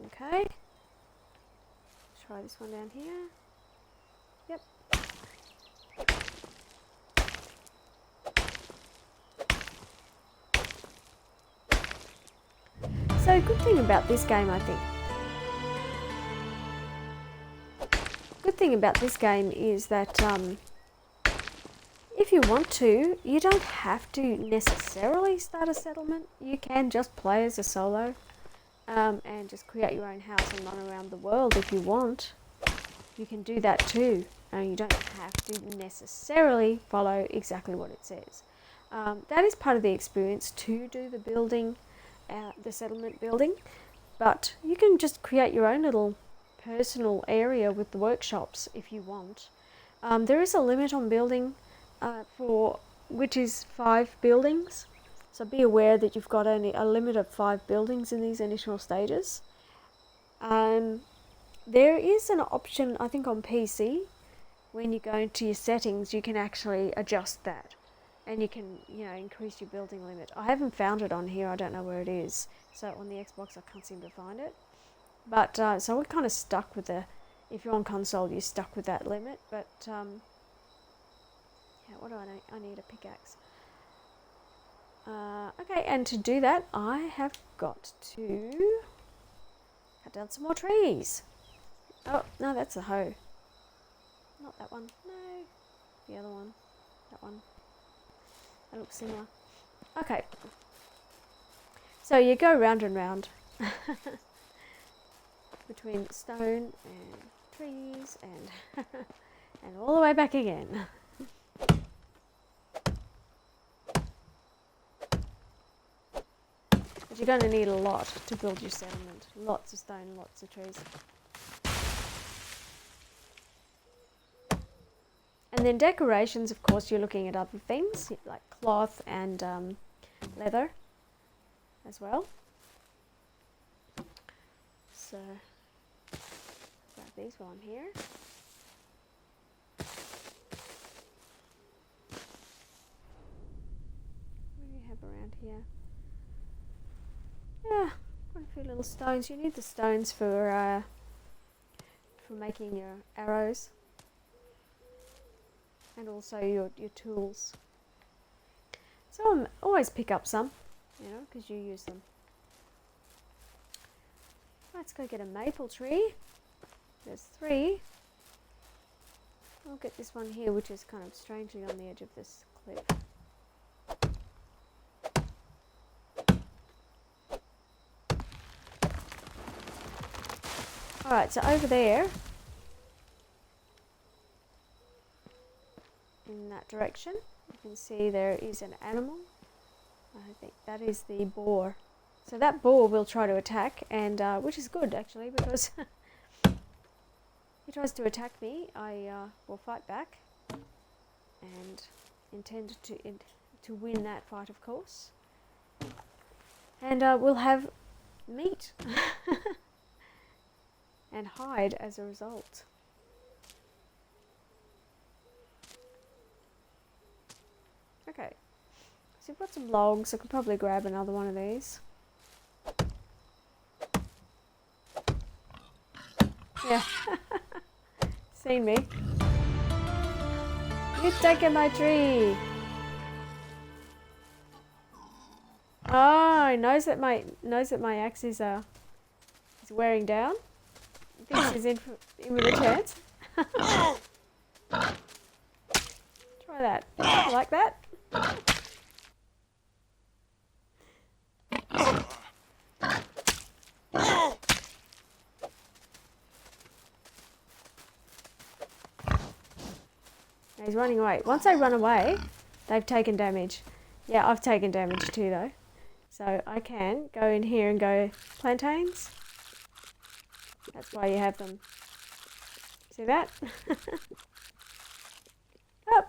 Okay. Try this one down here. Yep. So, good thing about this game, I think. Good thing about this game is that if you want to, you don't have to necessarily start a settlement. You can just play as a solo. And just create your own house and run around the world if you want. You can do that too. You don't have to necessarily follow exactly what it says. That is part of the experience to do the building, the settlement building. But you can just create your own little personal area with the workshops if you want. There is a limit on building which is 5 buildings. So be aware that you've got only a limit of 5 buildings in these initial stages. There is an option, I think on PC, when you go into your settings, you can actually adjust that. And you can, increase your building limit. I haven't found it on here, I don't know where it is. So on the Xbox I can't seem to find it. But, so we're kind of stuck with if you're on console, you're stuck with that limit. But, yeah, what do I need? I need a pickaxe. Okay, and to do that, I have got to cut down some more trees. Oh, no, that's the hoe. Not that one. No, the other one. That one. That looks similar. Okay. So you go round and round between stone and trees and and all the way back again. But you're going to need a lot to build your settlement. Lots of stone, lots of trees. And then decorations, of course, you're looking at other things, like cloth and leather as well. So, grab these while I'm here. What do we have around here? Yeah, quite a few little stones. You need the stones for making your arrows, and also your tools. So always pick up some, because you use them. Let's go get a maple tree. There's 3. I'll get this one here, which is kind of strangely on the edge of this cliff. Alright, so over there, in that direction, you can see there is an animal. I think that is the boar. So that boar will try to attack, and which is good actually, because he tries to attack me, I will fight back and intend to win that fight, of course. And we'll have meat. And hide as a result. Okay, so we've got some logs. I could probably grab another one of these. Yeah, seen me. You've taken my tree. Oh, he knows that my axe is wearing down. Thinks he's in with a chance. Try that. You like that? Now he's running away. Once they run away, they've taken damage. Yeah, I've taken damage too though. So I can go in here and go, plantains. That's why you have them. See that? Oh,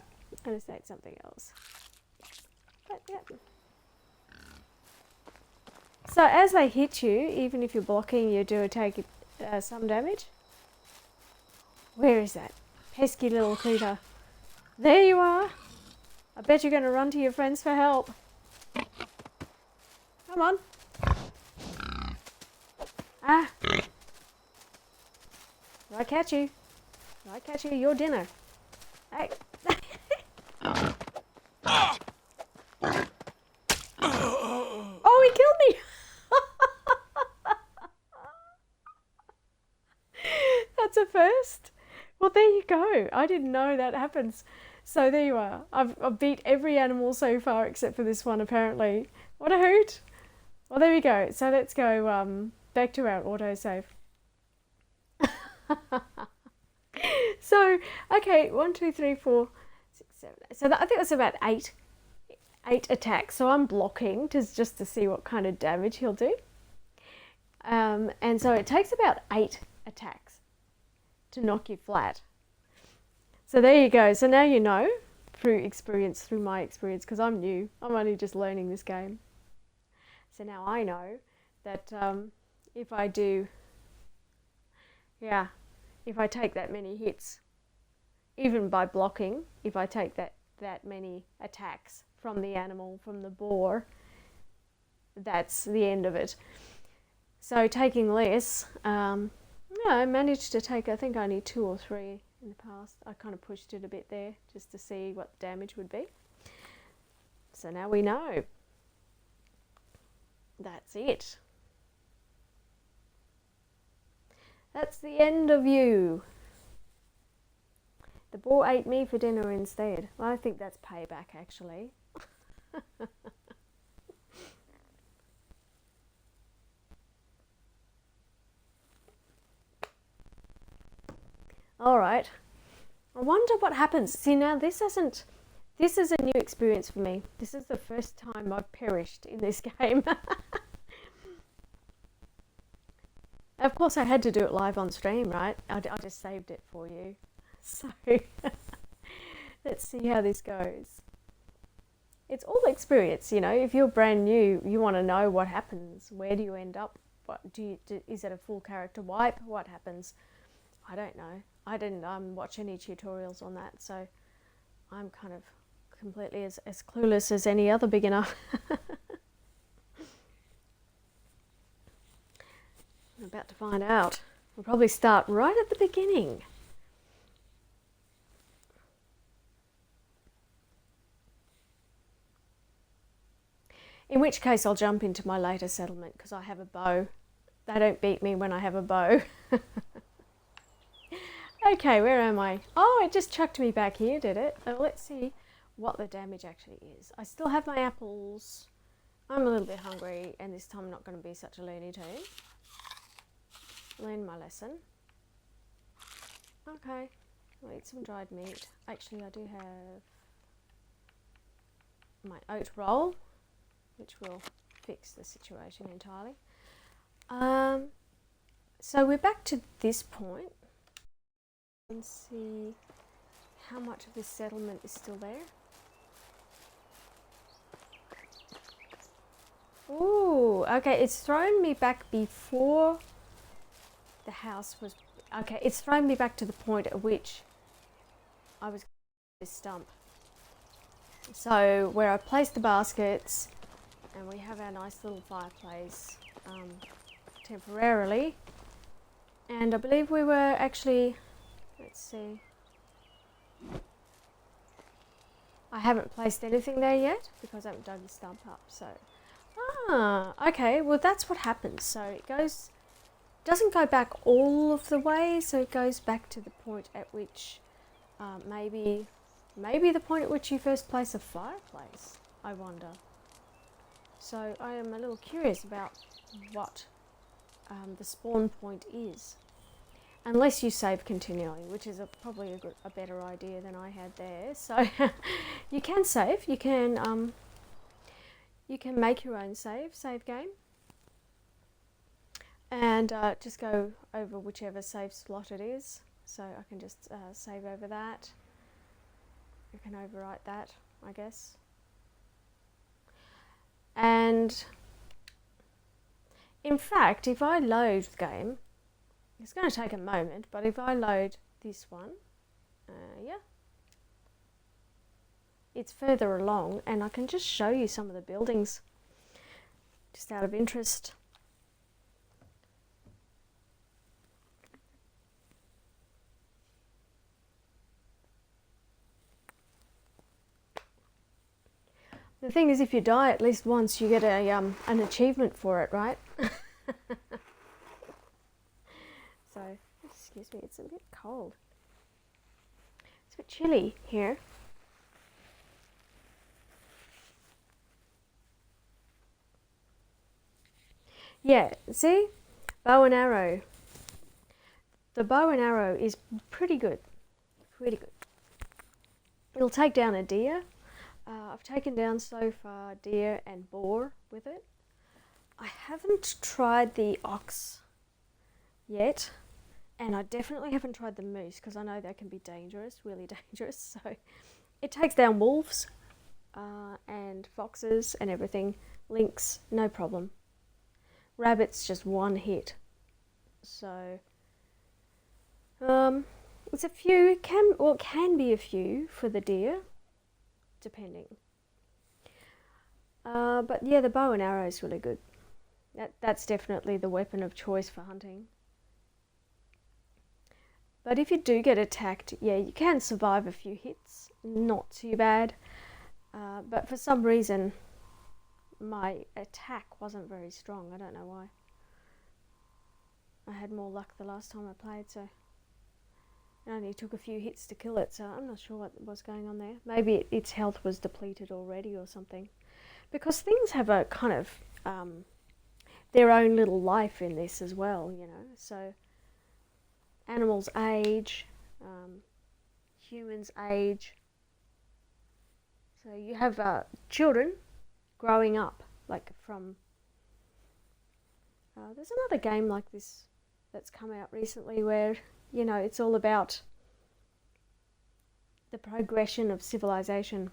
I just ate something else. But, yeah. So as they hit you, even if you're blocking, you do take some damage. Where is that pesky little critter? There you are. I bet you're going to run to your friends for help. Come on. Ah. I catch you. I catch you. Your dinner. Hey. Oh, he killed me. That's a first. Well, there you go. I didn't know that happens. So there you are. I've beat every animal so far except for this one, apparently. What a hoot. Well, there we go. So let's go back to our autosave. So, okay, 1, 2, 3, 4, 6, 7. So I think that's about eight attacks. So I'm blocking just to see what kind of damage he'll do. And so it takes about 8 attacks to knock you flat. So there you go. So now you know through my experience, because I'm new. I'm only just learning this game. So now I know that if I take that many hits, even by blocking, if I take that many attacks from the animal, from the boar, that's the end of it. So taking less, I managed to take, I think only 2 or 3 in the past. I kind of pushed it a bit there just to see what the damage would be. So now we know. That's it. That's the end of you. The boar ate me for dinner instead. Well, I think that's payback, actually. All right. I wonder what happens. See, now this is a new experience for me. This is the first time I've perished in this game. Of course, I had to do it live on stream, right? I just saved it for you. So, let's see how this goes. It's all experience, you know. If you're brand new, you want to know what happens. Where do you end up? Is it a full character wipe? What happens? I don't know. I didn't watch any tutorials on that, so I'm kind of completely as clueless as any other beginner. I'm about to find out. We'll probably start right at the beginning. In which case I'll jump into my later settlement because I have a bow. They don't beat me when I have a bow. Okay, where am I? Oh, it just chucked me back here, did it? Let's see what the damage actually is. I still have my apples. I'm a little bit hungry, and this time I'm not going to be such a Looney Tune. Learn my lesson. Okay, I'll eat some dried meat. Actually, I do have my oat roll, which will fix the situation entirely. So we're back to this point. And see how much of this settlement is still there. Ooh, okay, it's thrown me back before the house was... Okay, it's thrown me back to the point at which I was this stump. So where I placed the baskets, and we have our nice little fireplace temporarily. And I believe we were actually... Let's see. I haven't placed anything there yet because I haven't dug the stump up. So, okay. Well, that's what happens. So it doesn't go back all of the way. So it goes back to the point at which, maybe the point at which you first place a fireplace. I wonder. So I am a little curious about what the spawn point is. unless you save continually, which is probably a better idea than I had there. So you can save. You can make your own save game, and just go over whichever save slot it is. So I can just save over that. You can overwrite that, I guess. And in fact, if I load the game, it's going to take a moment, but if I load this one, yeah, it's further along, and I can just show you some of the buildings just out of interest. The thing is, if you die at least once, you get an achievement for it, right? So, excuse me, it's a bit cold. It's a bit chilly here. Yeah, see? Bow and arrow. The bow and arrow is pretty good. Pretty good. It'll take down a deer. I've taken down so far deer and boar with it. I haven't tried the ox yet, and I definitely haven't tried the moose because I know they can be dangerous, really dangerous. So it takes down wolves and foxes and everything. Lynx, no problem. Rabbits, just one hit. So it's a few. It can be a few for the deer, depending. But yeah, the bow and arrow is really good. That's definitely the weapon of choice for hunting. But if you do get attacked, yeah, you can survive a few hits. Not too bad. But for some reason, my attack wasn't very strong. I don't know why. I had more luck the last time I played, so it only took a few hits to kill it, so I'm not sure what was going on there. Maybe its health was depleted already or something. Because things have a kind of their own little life in this as well, you know. So animals age, humans age. So you have children growing up, like from... there's another game like this that's come out recently where, you know, it's all about the progression of civilization.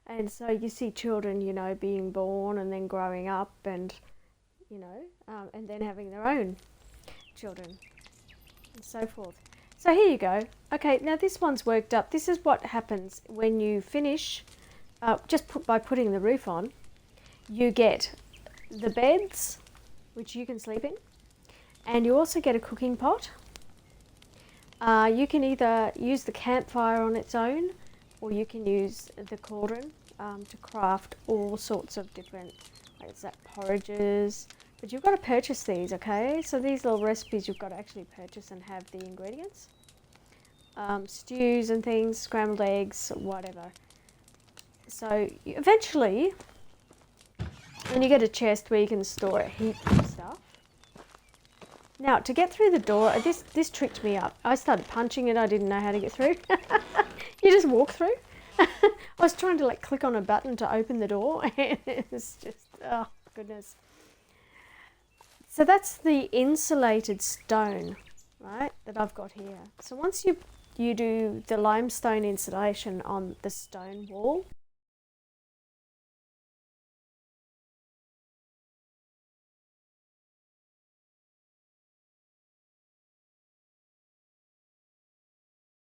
And so you see children, you know, being born and then growing up and, you know, and then having their own children and so forth. So here you go. Okay, now this one's worked up. This is what happens when you finish, by putting the roof on. You get the beds, which you can sleep in, and you also get a cooking pot. You can either use the campfire on its own, or you can use the cauldron to craft all sorts of different, like it's that porridges. But you've got to purchase these, okay? So these little recipes you've got to actually purchase and have the ingredients. Stews and things, scrambled eggs, whatever. So eventually, when you get a chest where you can store a heap of stuff. Now, to get through the door, this tricked me up. I started punching it. I didn't know how to get through. You just walk through. I was trying to like click on a button to open the door, and it's just, oh goodness. So that's the insulated stone, right, that I've got here. So once you do the limestone insulation on the stone wall,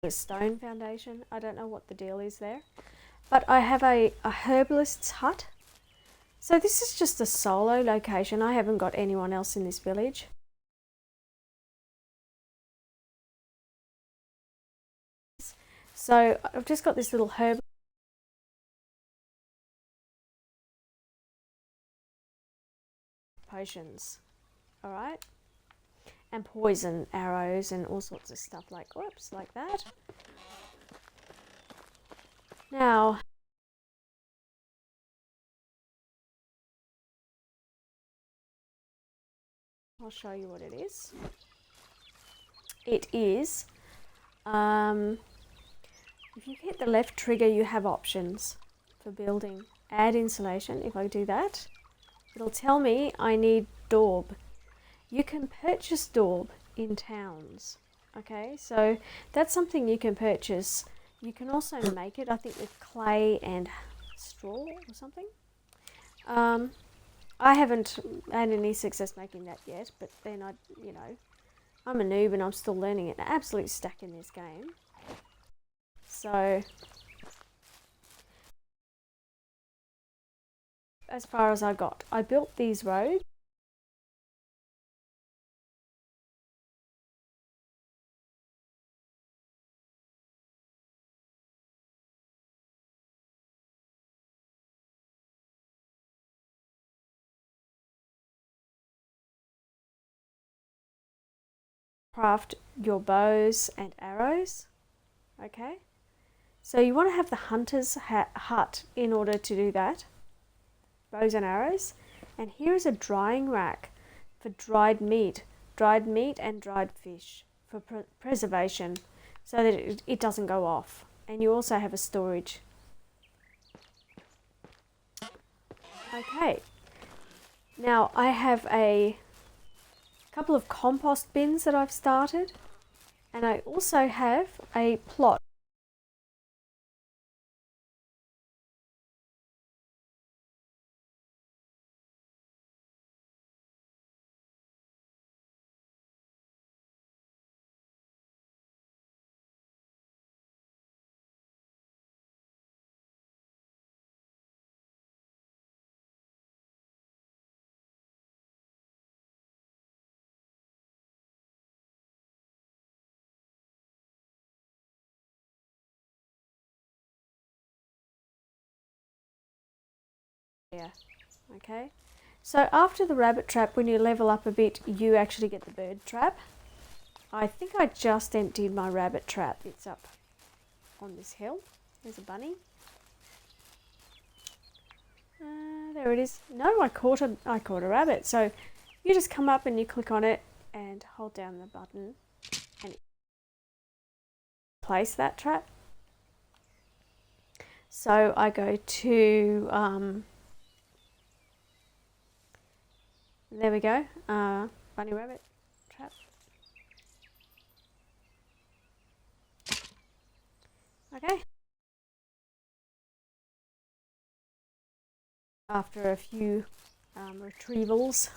a stone foundation. I don't know what the deal is there, but I have a herbalist's hut. So this is just a solo location. I haven't got anyone else in this village. So I've just got this little herb potions, all right, and poison arrows and all sorts of stuff like, whoops, like that. Now, I'll show you what it is. it is, if you hit the left trigger, you have options for building. Add insulation. If I do that, it'll tell me I need daub. You can purchase daub in towns. Okay, so that's something you can purchase. You can also make it, I think, with clay and straw or something. I haven't had any success making that yet, but then I'm a noob and I'm still learning it. An absolute stack in this game. So, as far as I got, I built these roads. Craft your bows and arrows. Okay, so you want to have the hunter's hut in order to do that. Bows and arrows. And here is a drying rack for dried meat and dried fish for preservation, so that it doesn't go off. And you also have a storage. Okay, now I have a couple of compost bins that I've started, and I also have a plot. Yeah, okay. So after the rabbit trap, when you level up a bit, you actually get the bird trap. I think I just emptied my rabbit trap. It's up on this hill. There's a bunny. There it is. No, I caught a rabbit. So you just come up and you click on it and hold down the button and place that trap. So I go to there we go, bunny rabbit trap. Okay. After a few retrievals,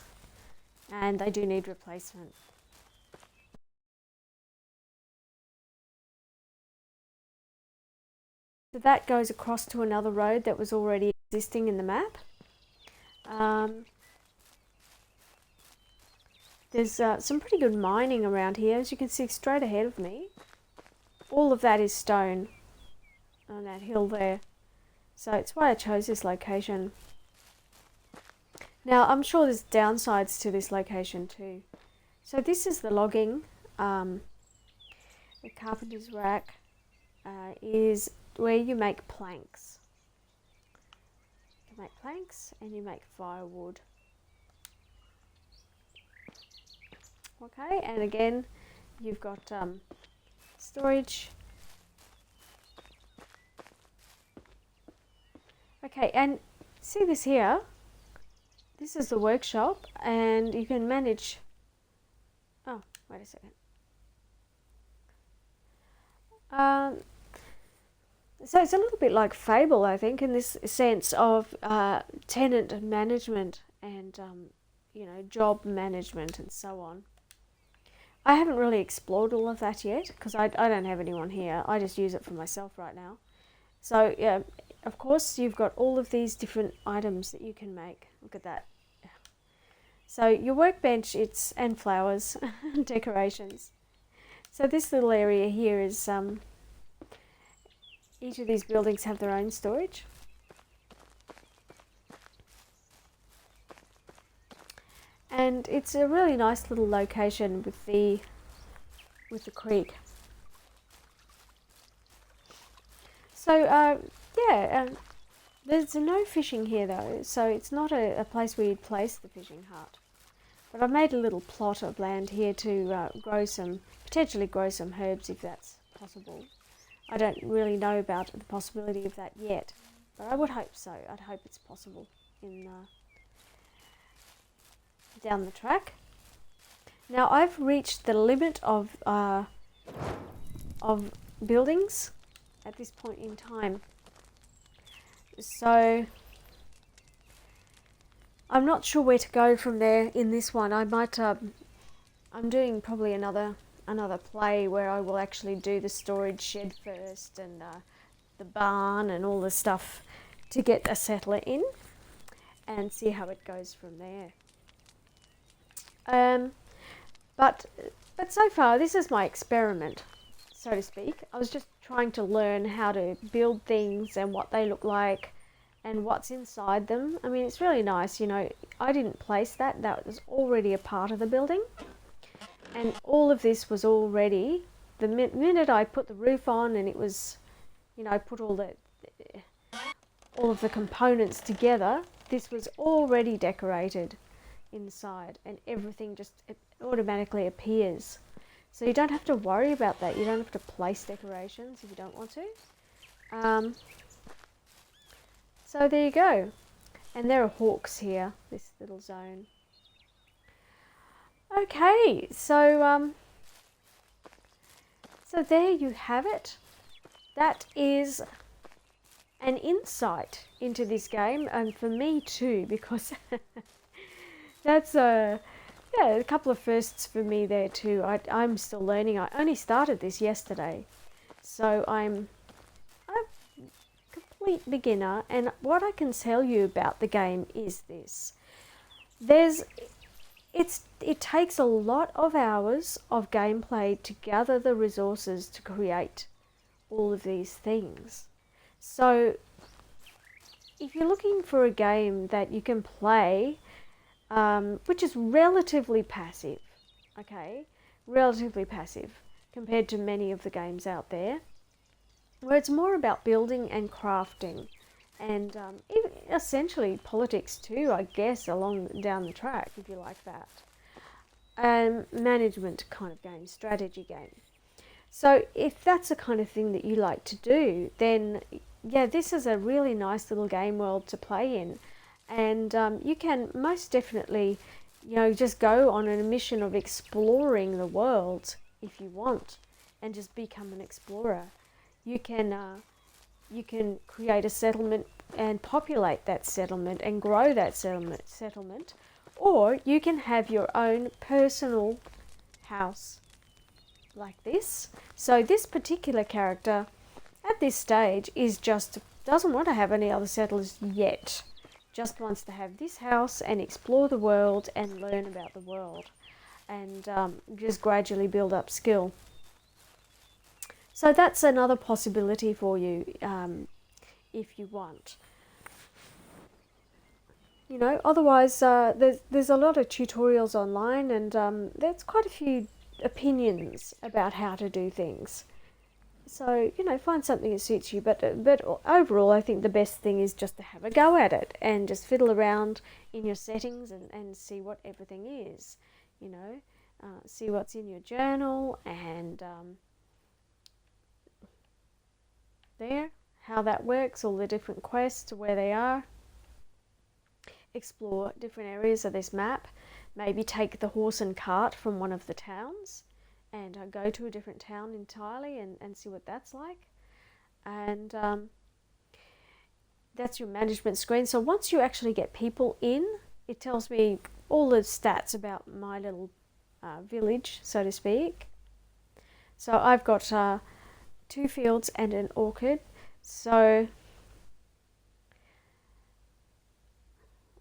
and they do need replacement. So that goes across to another road that was already existing in the map. There's some pretty good mining around here, as you can see straight ahead of me. All of that is stone on that hill there. So it's why I chose this location. Now I'm sure there's downsides to this location too. So this is the logging. The carpenter's rack is where you make planks. You make planks and you make firewood. Okay, and again you've got storage. Okay, and see this here? This is the workshop, and you can manage. Oh, wait a second. So it's a little bit like Fable, I think, in this sense of tenant management and job management and so on. I haven't really explored all of that yet because I don't have anyone here. I just use it for myself right now. So yeah, of course you've got all of these different items that you can make. Look at that. So your workbench, and flowers and decorations. So this little area here is each of these buildings have their own storage. And it's a really nice little location with the creek. So there's no fishing here though, so it's not a place where you'd place the fishing hut. But I've made a little plot of land here to potentially grow some herbs if that's possible. I don't really know about the possibility of that yet, but I would hope so. I'd hope it's possible in down the track. Now I've reached the limit of buildings at this point in time, so I'm not sure where to go from there in this one. I might I'm doing probably another play where I will actually do the storage shed first and the barn and all the stuff to get a settler in and see how it goes from there. But so far this is my experiment, so to speak. I was just trying to learn how to build things and what they look like and what's inside them. I mean, it's really nice, you know. I didn't place that was already a part of the building, and all of this was already, the minute I put the roof on and it was, you know, I put all of the components together, this was already decorated inside, and everything just it automatically appears. So you don't have to worry about that. You don't have to place decorations if you don't want to. So there you go. And there are hawks here, this little zone. Okay, so there you have it. That is an insight into this game, and for me too, because that's a couple of firsts for me there too. I'm still learning. I only started this yesterday, so I'm a complete beginner. And what I can tell you about the game is this: it takes a lot of hours of gameplay to gather the resources to create all of these things. So if you're looking for a game that you can play, which is relatively passive, relatively passive compared to many of the games out there, where it's more about building and crafting, and even essentially politics too, I guess, along down the track, if you like that. Management kind of game, strategy game. So if that's the kind of thing that you like to do, then yeah, this is a really nice little game world to play in. And you can most definitely, you know, just go on a mission of exploring the world if you want, and just become an explorer. You can create a settlement and populate that settlement and grow that settlement, or you can have your own personal house like this. So this particular character at this stage doesn't want to have any other settlers yet. Just wants to have this house and explore the world and learn about the world, and just gradually build up skill. So that's another possibility for you if you want. You know, otherwise there's a lot of tutorials online, and there's quite a few opinions about how to do things. So, you know, find something that suits you. But overall, I think the best thing is just to have a go at it and just fiddle around in your settings and see what everything is. You know, see what's in your journal, and how that works, all the different quests, where they are. Explore different areas of this map. Maybe take the horse and cart from one of the towns and go to a different town entirely and see what that's like. And that's your management screen. So once you actually get people in, it tells me all the stats about my little village, so to speak. So I've got 2 fields and an orchard. So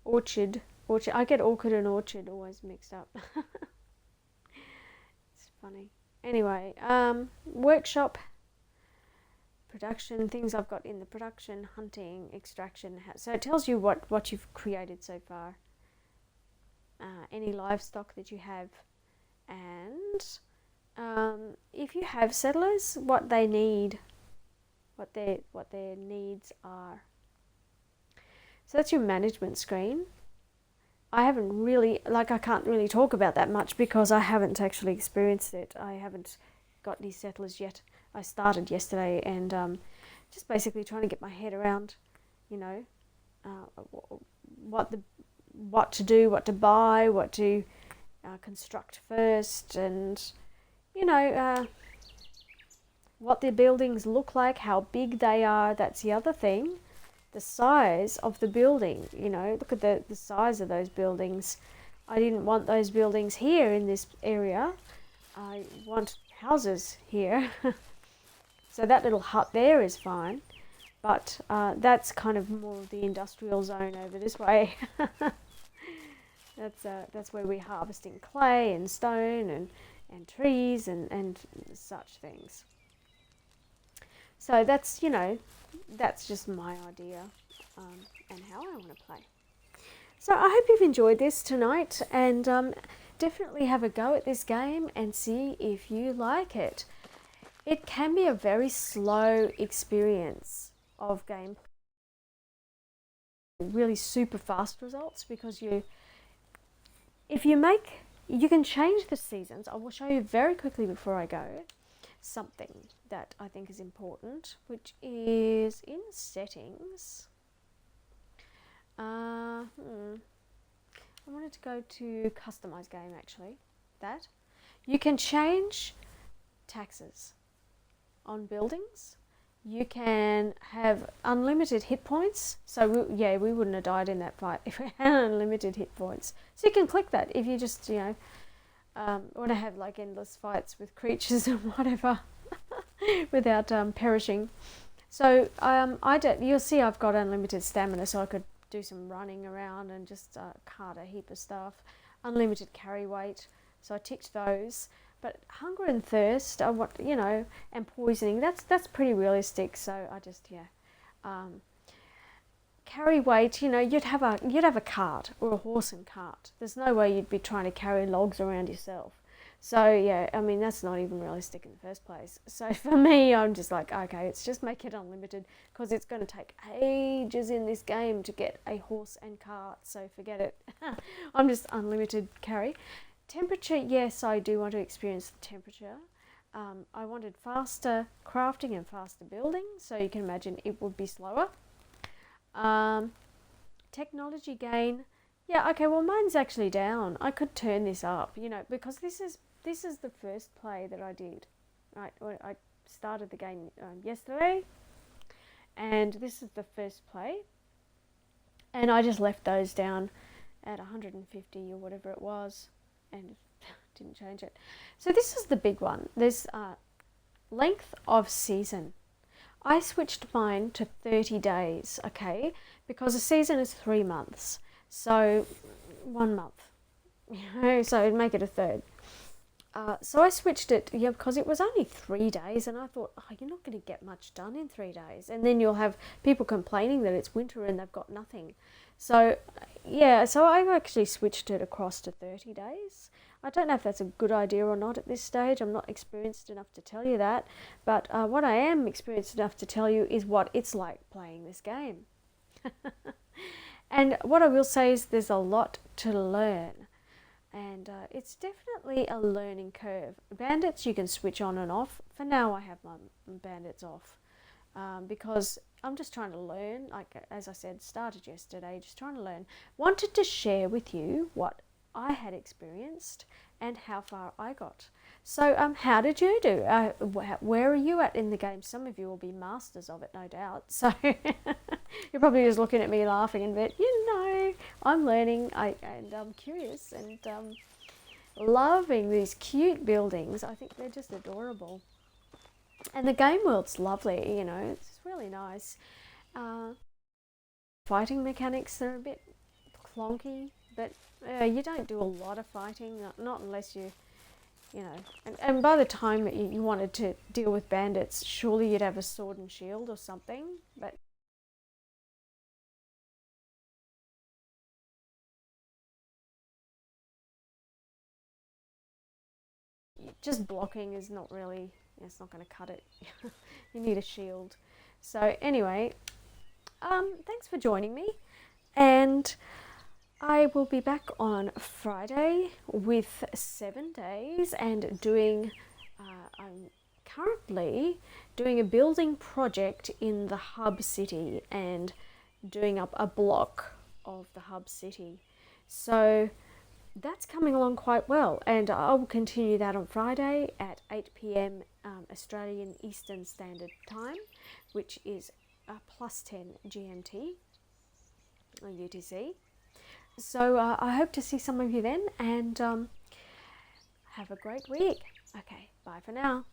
orchard. I get orchid and orchard always mixed up. It's funny. Anyway, workshop, production, things I've got in the production, hunting, extraction. So it tells you what you've created so far, any livestock that you have, and if you have settlers, what they need, what their needs are. So that's your management screen. I haven't really, like, I can't really talk about that much because I haven't actually experienced it. I haven't got any settlers yet. I started yesterday and just basically trying to get my head around, you know, what to do, what to buy, what to construct first, and you know what the buildings look like, how big they are. That's the other thing. The size of the building, you know, look at the size of those buildings. I didn't want those buildings here in this area. I want houses here. So that little hut there is fine, but that's kind of more of the industrial zone over this way. That's where we're harvesting clay and stone and trees and such things. So that's, you know, that's just my idea and how I want to play. So I hope you've enjoyed this tonight, and definitely have a go at this game and see if you like it. It can be a very slow experience of gameplay, really super fast results, because you can change the seasons. I will show you very quickly before I go something that I think is important, which is in settings. I wanted to go to customize game, actually. That you can change taxes on buildings. You can have unlimited hit points. So we wouldn't have died in that fight if we had unlimited hit points. So you can click that if you just, you know, want to have like endless fights with creatures and whatever without perishing. So you'll see I've got unlimited stamina, so I could do some running around and just cart a heap of stuff. Unlimited carry weight, so I ticked those. But hunger and thirst, I want, you know, and poisoning. That's pretty realistic. So I just carry weight. You know, you'd have a cart or a horse and cart. There's no way you'd be trying to carry logs around yourself. So yeah, I mean, that's not even realistic in the first place. So for me, I'm just like, okay, let's just make it unlimited, because it's going to take ages in this game to get a horse and cart. So forget it. I'm just unlimited carry. Temperature, yes, I do want to experience the temperature. I wanted faster crafting and faster building, so you can imagine it would be slower. Technology gain, yeah, okay, well, mine's actually down. I could turn this up, you know, because this is the first play that I did. Right, I started the game yesterday, and this is the first play, and I just left those down at 150 or whatever it was, and didn't change it. So this is the big one. There's length of season. I switched mine to 30 days, okay, because a season is 3 months. So 1 month, you know, so it'd make it a third. So I switched it, yeah, because it was only 3 days, and I thought, oh, you're not going to get much done in 3 days. And then you'll have people complaining that it's winter and they've got nothing. So, yeah, so I've actually switched it across to 30 days. I don't know if that's a good idea or not at this stage. I'm not experienced enough to tell you that. But what I am experienced enough to tell you is what it's like playing this game. And what I will say is there's a lot to learn. And it's definitely a learning curve. Bandits you can switch on and off. For now I have my bandits off. Because I'm just trying to learn. Like, as I said, started yesterday, just trying to learn. Wanted to share with you what I had experienced and how far I got. So how did you do? Where are you at in the game? Some of you will be masters of it, no doubt. So you're probably just looking at me laughing and bit, you know, I'm learning and I'm curious and loving these cute buildings. I think they're just adorable. And the game world's lovely, you know, it's really nice. Fighting mechanics are a bit clunky, but you don't do a lot of fighting, not unless you know. And by the time you wanted to deal with bandits, surely you'd have a sword and shield or something, but just blocking is not really, it's not going to cut it. You need a shield. So anyway, thanks for joining me, and I will be back on Friday with 7 days and doing, I'm currently doing a building project in the hub city and doing up a block of the hub city. So that's coming along quite well, and I will continue that on Friday at 8 p.m. Australian Eastern Standard Time, which is +10 GMT or UTC. So I hope to see some of you then, and have a great week. Okay, bye for now.